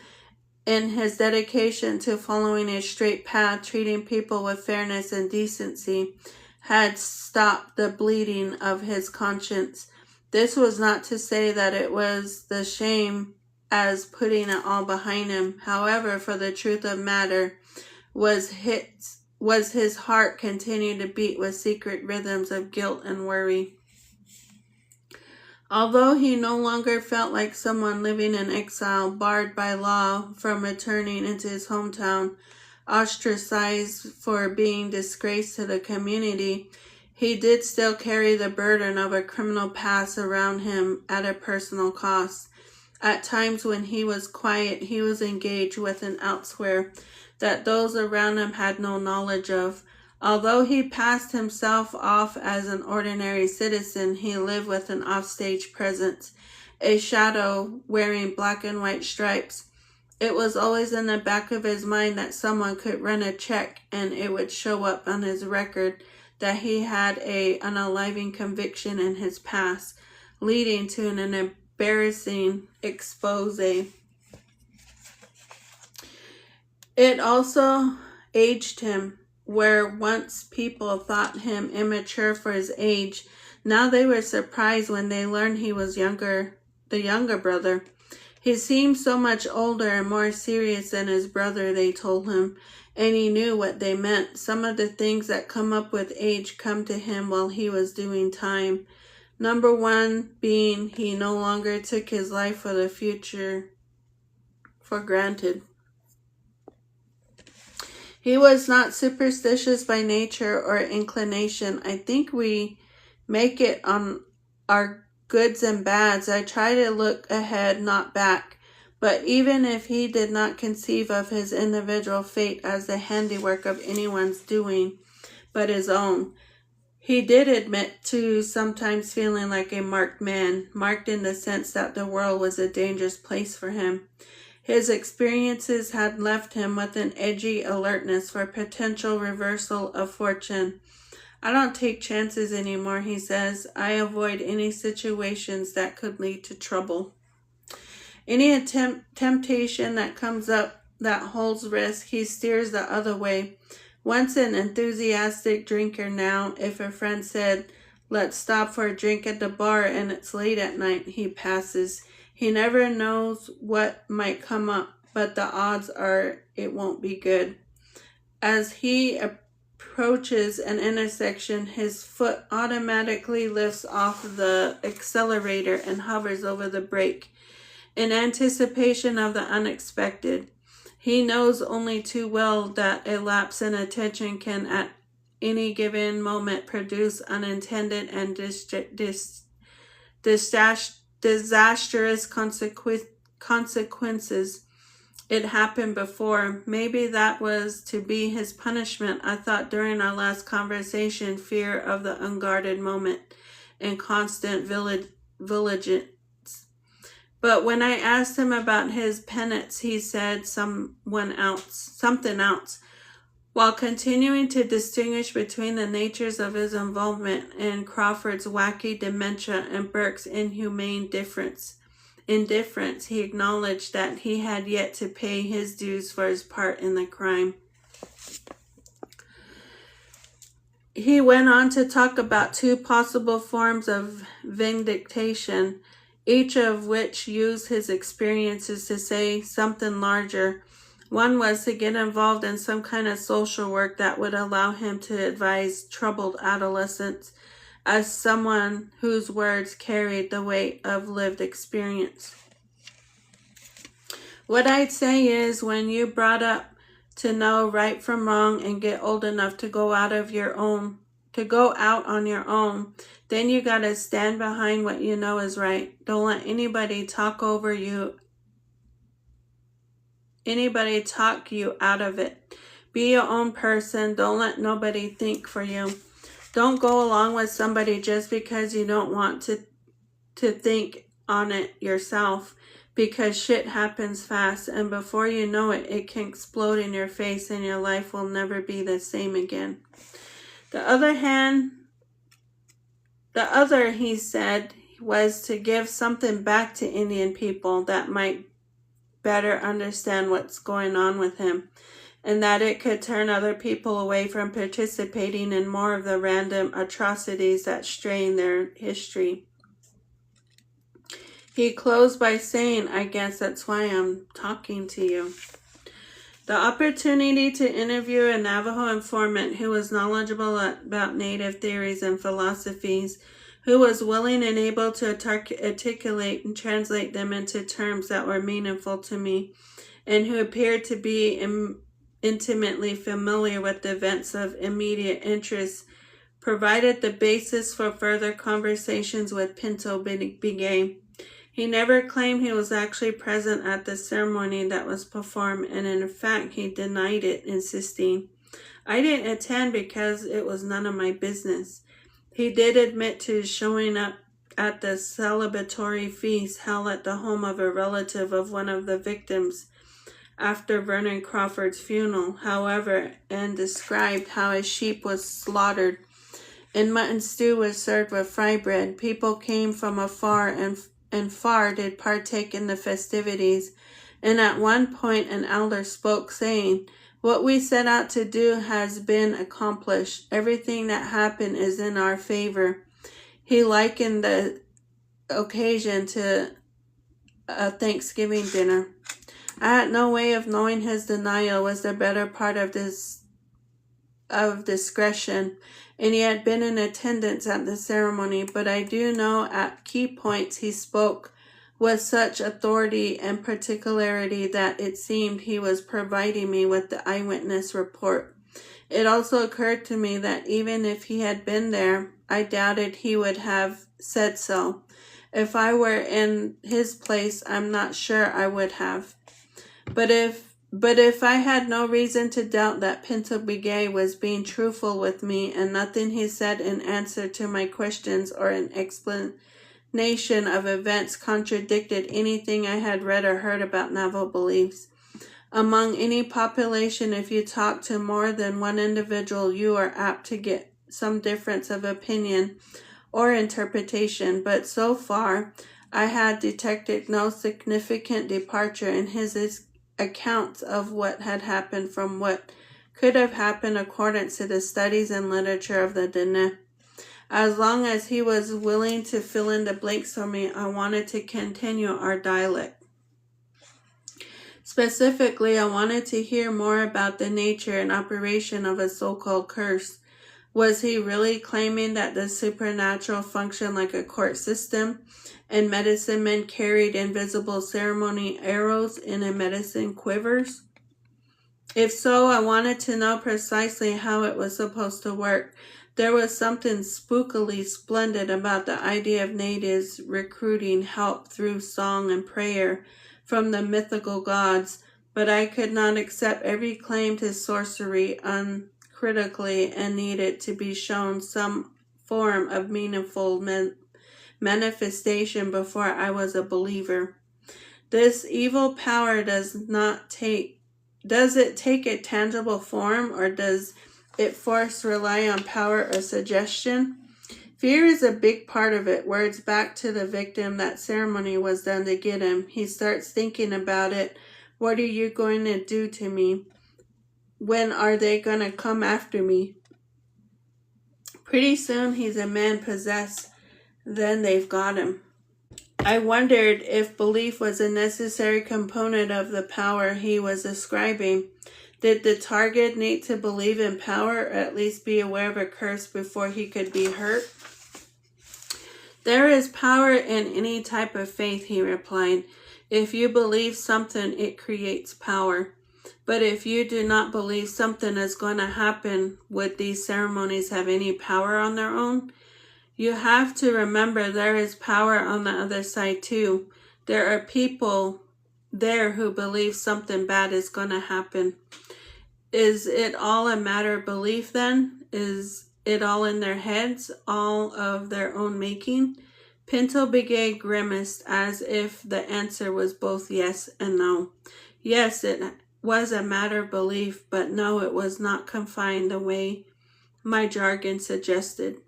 Speaker 1: in his dedication to following a straight path, treating people with fairness and decency, had stopped the bleeding of his conscience. This was not to say that it was the shame as putting it all behind him. However, for the truth of matter was his heart continued to beat with secret rhythms of guilt and worry. Although he no longer felt like someone living in exile, barred by law from returning into his hometown, ostracized for being disgraced to the community, he did still carry the burden of a criminal past around him at a personal cost. At times when he was quiet, he was engaged with an elsewhere that those around him had no knowledge of. Although he passed himself off as an ordinary citizen, he lived with an offstage presence, a shadow wearing black and white stripes. It was always in the back of his mind that someone could run a check and it would show up on his record that he had an unaliving conviction in his past, leading to an embarrassing expose. It also aged him, where once people thought him immature for his age, now they were surprised when they learned he was the younger brother. He seemed so much older and more serious than his brother, they told him, and he knew what they meant. Some of the things that come up with age come to him while he was doing time. Number one being he no longer took his life for the future for granted. He was not superstitious by nature or inclination. I think we make it on our goods and bads. I try to look ahead, not back. But even if he did not conceive of his individual fate as the handiwork of anyone's doing but his own, he did admit to sometimes feeling like a marked man, marked in the sense that the world was a dangerous place for him. His experiences had left him with an edgy alertness for potential reversal of fortune. I don't take chances anymore, he says. I avoid any situations that could lead to trouble. Any temptation that comes up that holds risk, he steers the other way. Once an enthusiastic drinker, now if a friend said, "Let's stop for a drink at the bar and it's late at night," he passes. He never knows what might come up, but the odds are it won't be good. As he approaches an intersection, his foot automatically lifts off the accelerator and hovers over the brake in anticipation of the unexpected. He knows only too well that a lapse in attention can at any given moment produce unintended and disastrous consequences. It happened before. Maybe that was to be his punishment. I thought during our last conversation, fear of the unguarded moment and constant vigilance. But when I asked him about his penance, he said something else. While continuing to distinguish between the natures of his involvement in Crawford's wacky dementia and Burke's inhumane indifference, he acknowledged that he had yet to pay his dues for his part in the crime. He went on to talk about two possible forms of vindication, each of which used his experiences to say something larger. One was to get involved in some kind of social work that would allow him to advise troubled adolescents as someone whose words carried the weight of lived experience. What I'd say is, when you brought up to know right from wrong and get old enough to go out on your own, then you gotta stand behind what you know is right. Don't let anybody talk you out of it. Be your own person. Don't let nobody think for you. Don't go along with somebody just because you don't want to think on it yourself, because shit happens fast, and before you know it, it can explode in your face and your life will never be the same again. The other, he said, was to give something back to Indian people that might better understand what's going on with him, and that it could turn other people away from participating in more of the random atrocities that strain their history. He closed by saying, "I guess that's why I'm talking to you." The opportunity to interview a Navajo informant who was knowledgeable about Native theories and philosophies, who was willing and able to articulate and translate them into terms that were meaningful to me, and who appeared to be intimately familiar with the events of immediate interest, provided the basis for further conversations with Pinto began. He never claimed he was actually present at the ceremony that was performed, and in fact he denied it, insisting, "I didn't attend because it was none of my business." He did admit to showing up at the celebratory feast held at the home of a relative of one of the victims after Vernon Crawford's funeral, however, and described how a sheep was slaughtered and mutton stew was served with fry bread. People came from afar and far did partake in the festivities, And at one point an elder spoke, saying, "What we set out to do has been accomplished. Everything that happened is in our favor." He likened the occasion to a Thanksgiving dinner. I had no way of knowing his denial was the better part of discretion, and he had been in attendance at the ceremony, but I do know at key points he spoke with such authority and particularity that it seemed he was providing me with the eyewitness report. It also occurred to me that even if he had been there, I doubted he would have said so. If I were in his place, I'm not sure I would have. But if I had no reason to doubt that Pinto Begay was being truthful with me, and nothing he said in answer to my questions or in explanation of events contradicted anything I had read or heard about Navajo beliefs. Among any population, if you talk to more than one individual, you are apt to get some difference of opinion or interpretation, but so far I had detected no significant departure in his accounts of what had happened from what could have happened according to the studies and literature of the Dene. As long as he was willing to fill in the blanks for me, I wanted to continue our dialogue. Specifically, I wanted to hear more about the nature and operation of a so-called curse. Was he really claiming that the supernatural functioned like a court system, and medicine men carried invisible ceremony arrows in a medicine quivers? If so, I wanted to know precisely how it was supposed to work. There was something spookily splendid about the idea of natives recruiting help through song and prayer from the mythical gods, but I could not accept every claim to sorcery uncritically and needed to be shown some form of meaningful manifestation before I was a believer. This evil power does it take a tangible form, or does it rely on power or suggestion? Fear is a big part of it. Words back to the victim that ceremony was done to get him. He starts thinking about it. What are you going to do to me? When are they going to come after me? Pretty soon he's a man possessed. Then they've got him. I wondered if belief was a necessary component of the power he was ascribing. Did the target need to believe in power, or at least be aware of a curse before he could be hurt? There is power in any type of faith, he replied. If you believe something, it creates power. But if you do not believe something is going to happen, would these ceremonies have any power on their own? You have to remember there is power on the other side too. There are people there who believe something bad is going to happen. Is it all a matter of belief then? Is it all in their heads, all of their own making? Pinto Begay grimaced as if the answer was both yes and no. Yes, it was a matter of belief, but no, it was not confined the way my jargon suggested.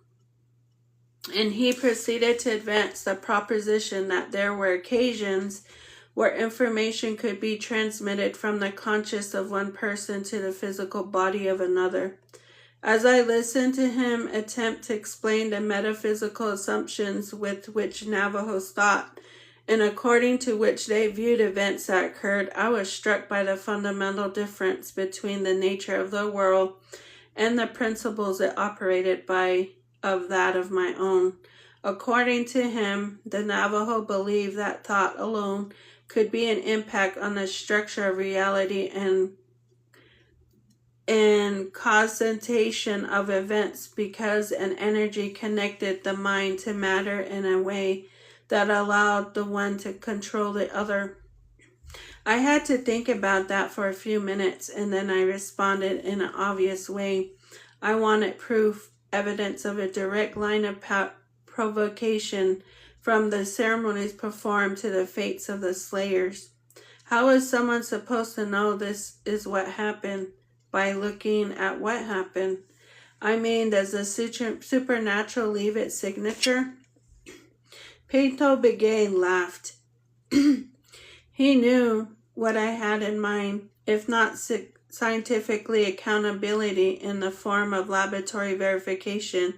Speaker 1: And he proceeded to advance the proposition that there were occasions where information could be transmitted from the conscious of one person to the physical body of another. As I listened to him attempt to explain the metaphysical assumptions with which Navajos thought, and according to which they viewed events that occurred, I was struck by the fundamental difference between the nature of the world and the principles it operated by of that of my own. According to him, the Navajo believed that thought alone could be an impact on the structure of reality and causation of events, because an energy connected the mind to matter in a way that allowed the one to control the other. I had to think about that for a few minutes, and then I responded in an obvious way. I wanted proof, evidence of a direct line of provocation from the ceremonies performed to the fates of the slayers. How is someone supposed to know this is what happened? By looking at what happened. I mean, does the supernatural leave its signature? Pinto Begay laughed. He knew what I had in mind, if not scientifically accountability in the form of laboratory verification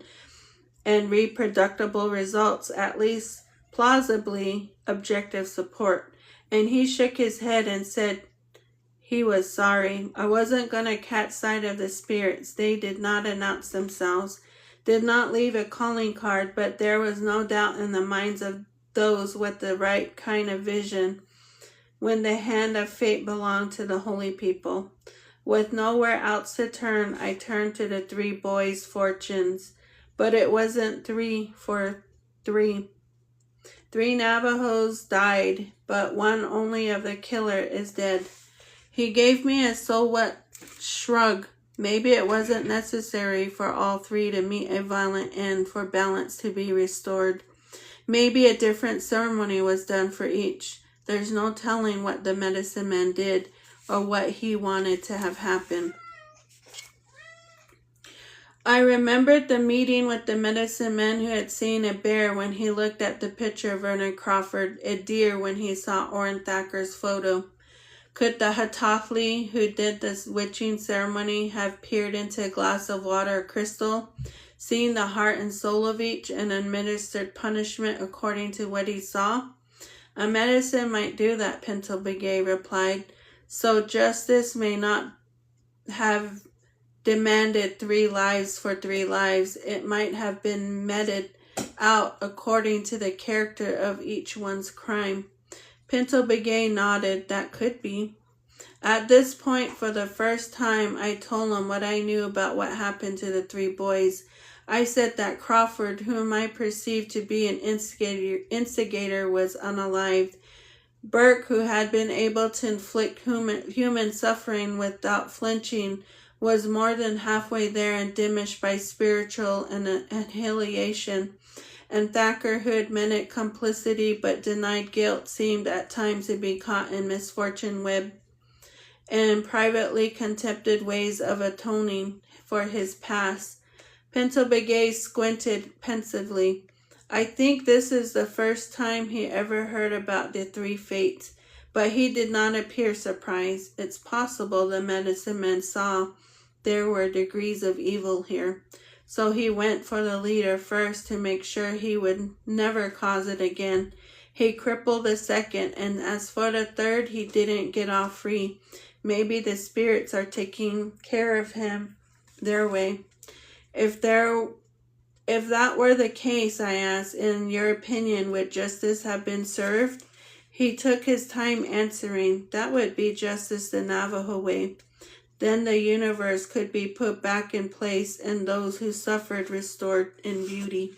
Speaker 1: and reproducible results, at least plausibly objective support. And he shook his head and said he was sorry. I wasn't going to catch sight of the spirits. They did not announce themselves, did not leave a calling card, but there was no doubt in the minds of those with the right kind of vision when the hand of fate belonged to the holy people. With nowhere else to turn, I turned to the three boys' fortunes. But it wasn't 3 for 3. 3 Navajos died, but one only of the killer is dead. He gave me a so what shrug. Maybe it wasn't necessary for all 3 to meet a violent end for balance to be restored. Maybe a different ceremony was done for each. There's no telling what the medicine man did or what he wanted to have happen. I remembered the meeting with the medicine man who had seen a bear when he looked at the picture of Vernon Crawford, a deer when he saw Orrin Thacker's photo. Could the Hatathli who did this witching ceremony have peered into a glass of water or crystal, seen the heart and soul of each, and administered punishment according to what he saw? A medicine might do that, Pinto Begay replied. So justice may not have demanded 3 lives for 3 lives. It might have been meted out according to the character of each one's crime. Pinto Begay nodded. That could be. At this point, for the first time, I told him what I knew about what happened to the 3 boys. I said that Crawford, whom I perceived to be an instigator, was unalived. Burke, who had been able to inflict human suffering without flinching, was more than halfway there and diminished by spiritual annihilation. And Thacker, who admitted complicity but denied guilt, seemed at times to be caught in misfortune web and privately contemplated ways of atoning for his past. Pinto Begay squinted pensively. I think this is the first time he ever heard about the 3 fates, but he did not appear surprised. It's possible the medicine man saw there were degrees of evil here. So he went for the leader first to make sure he would never cause it again. He crippled the second, and as for the third, he didn't get off free. Maybe the spirits are taking care of him their way. If that were the case, I asked, in your opinion, would justice have been served? He took his time answering. That would be justice the Navajo way. Then the universe could be put back in place and those who suffered restored in beauty.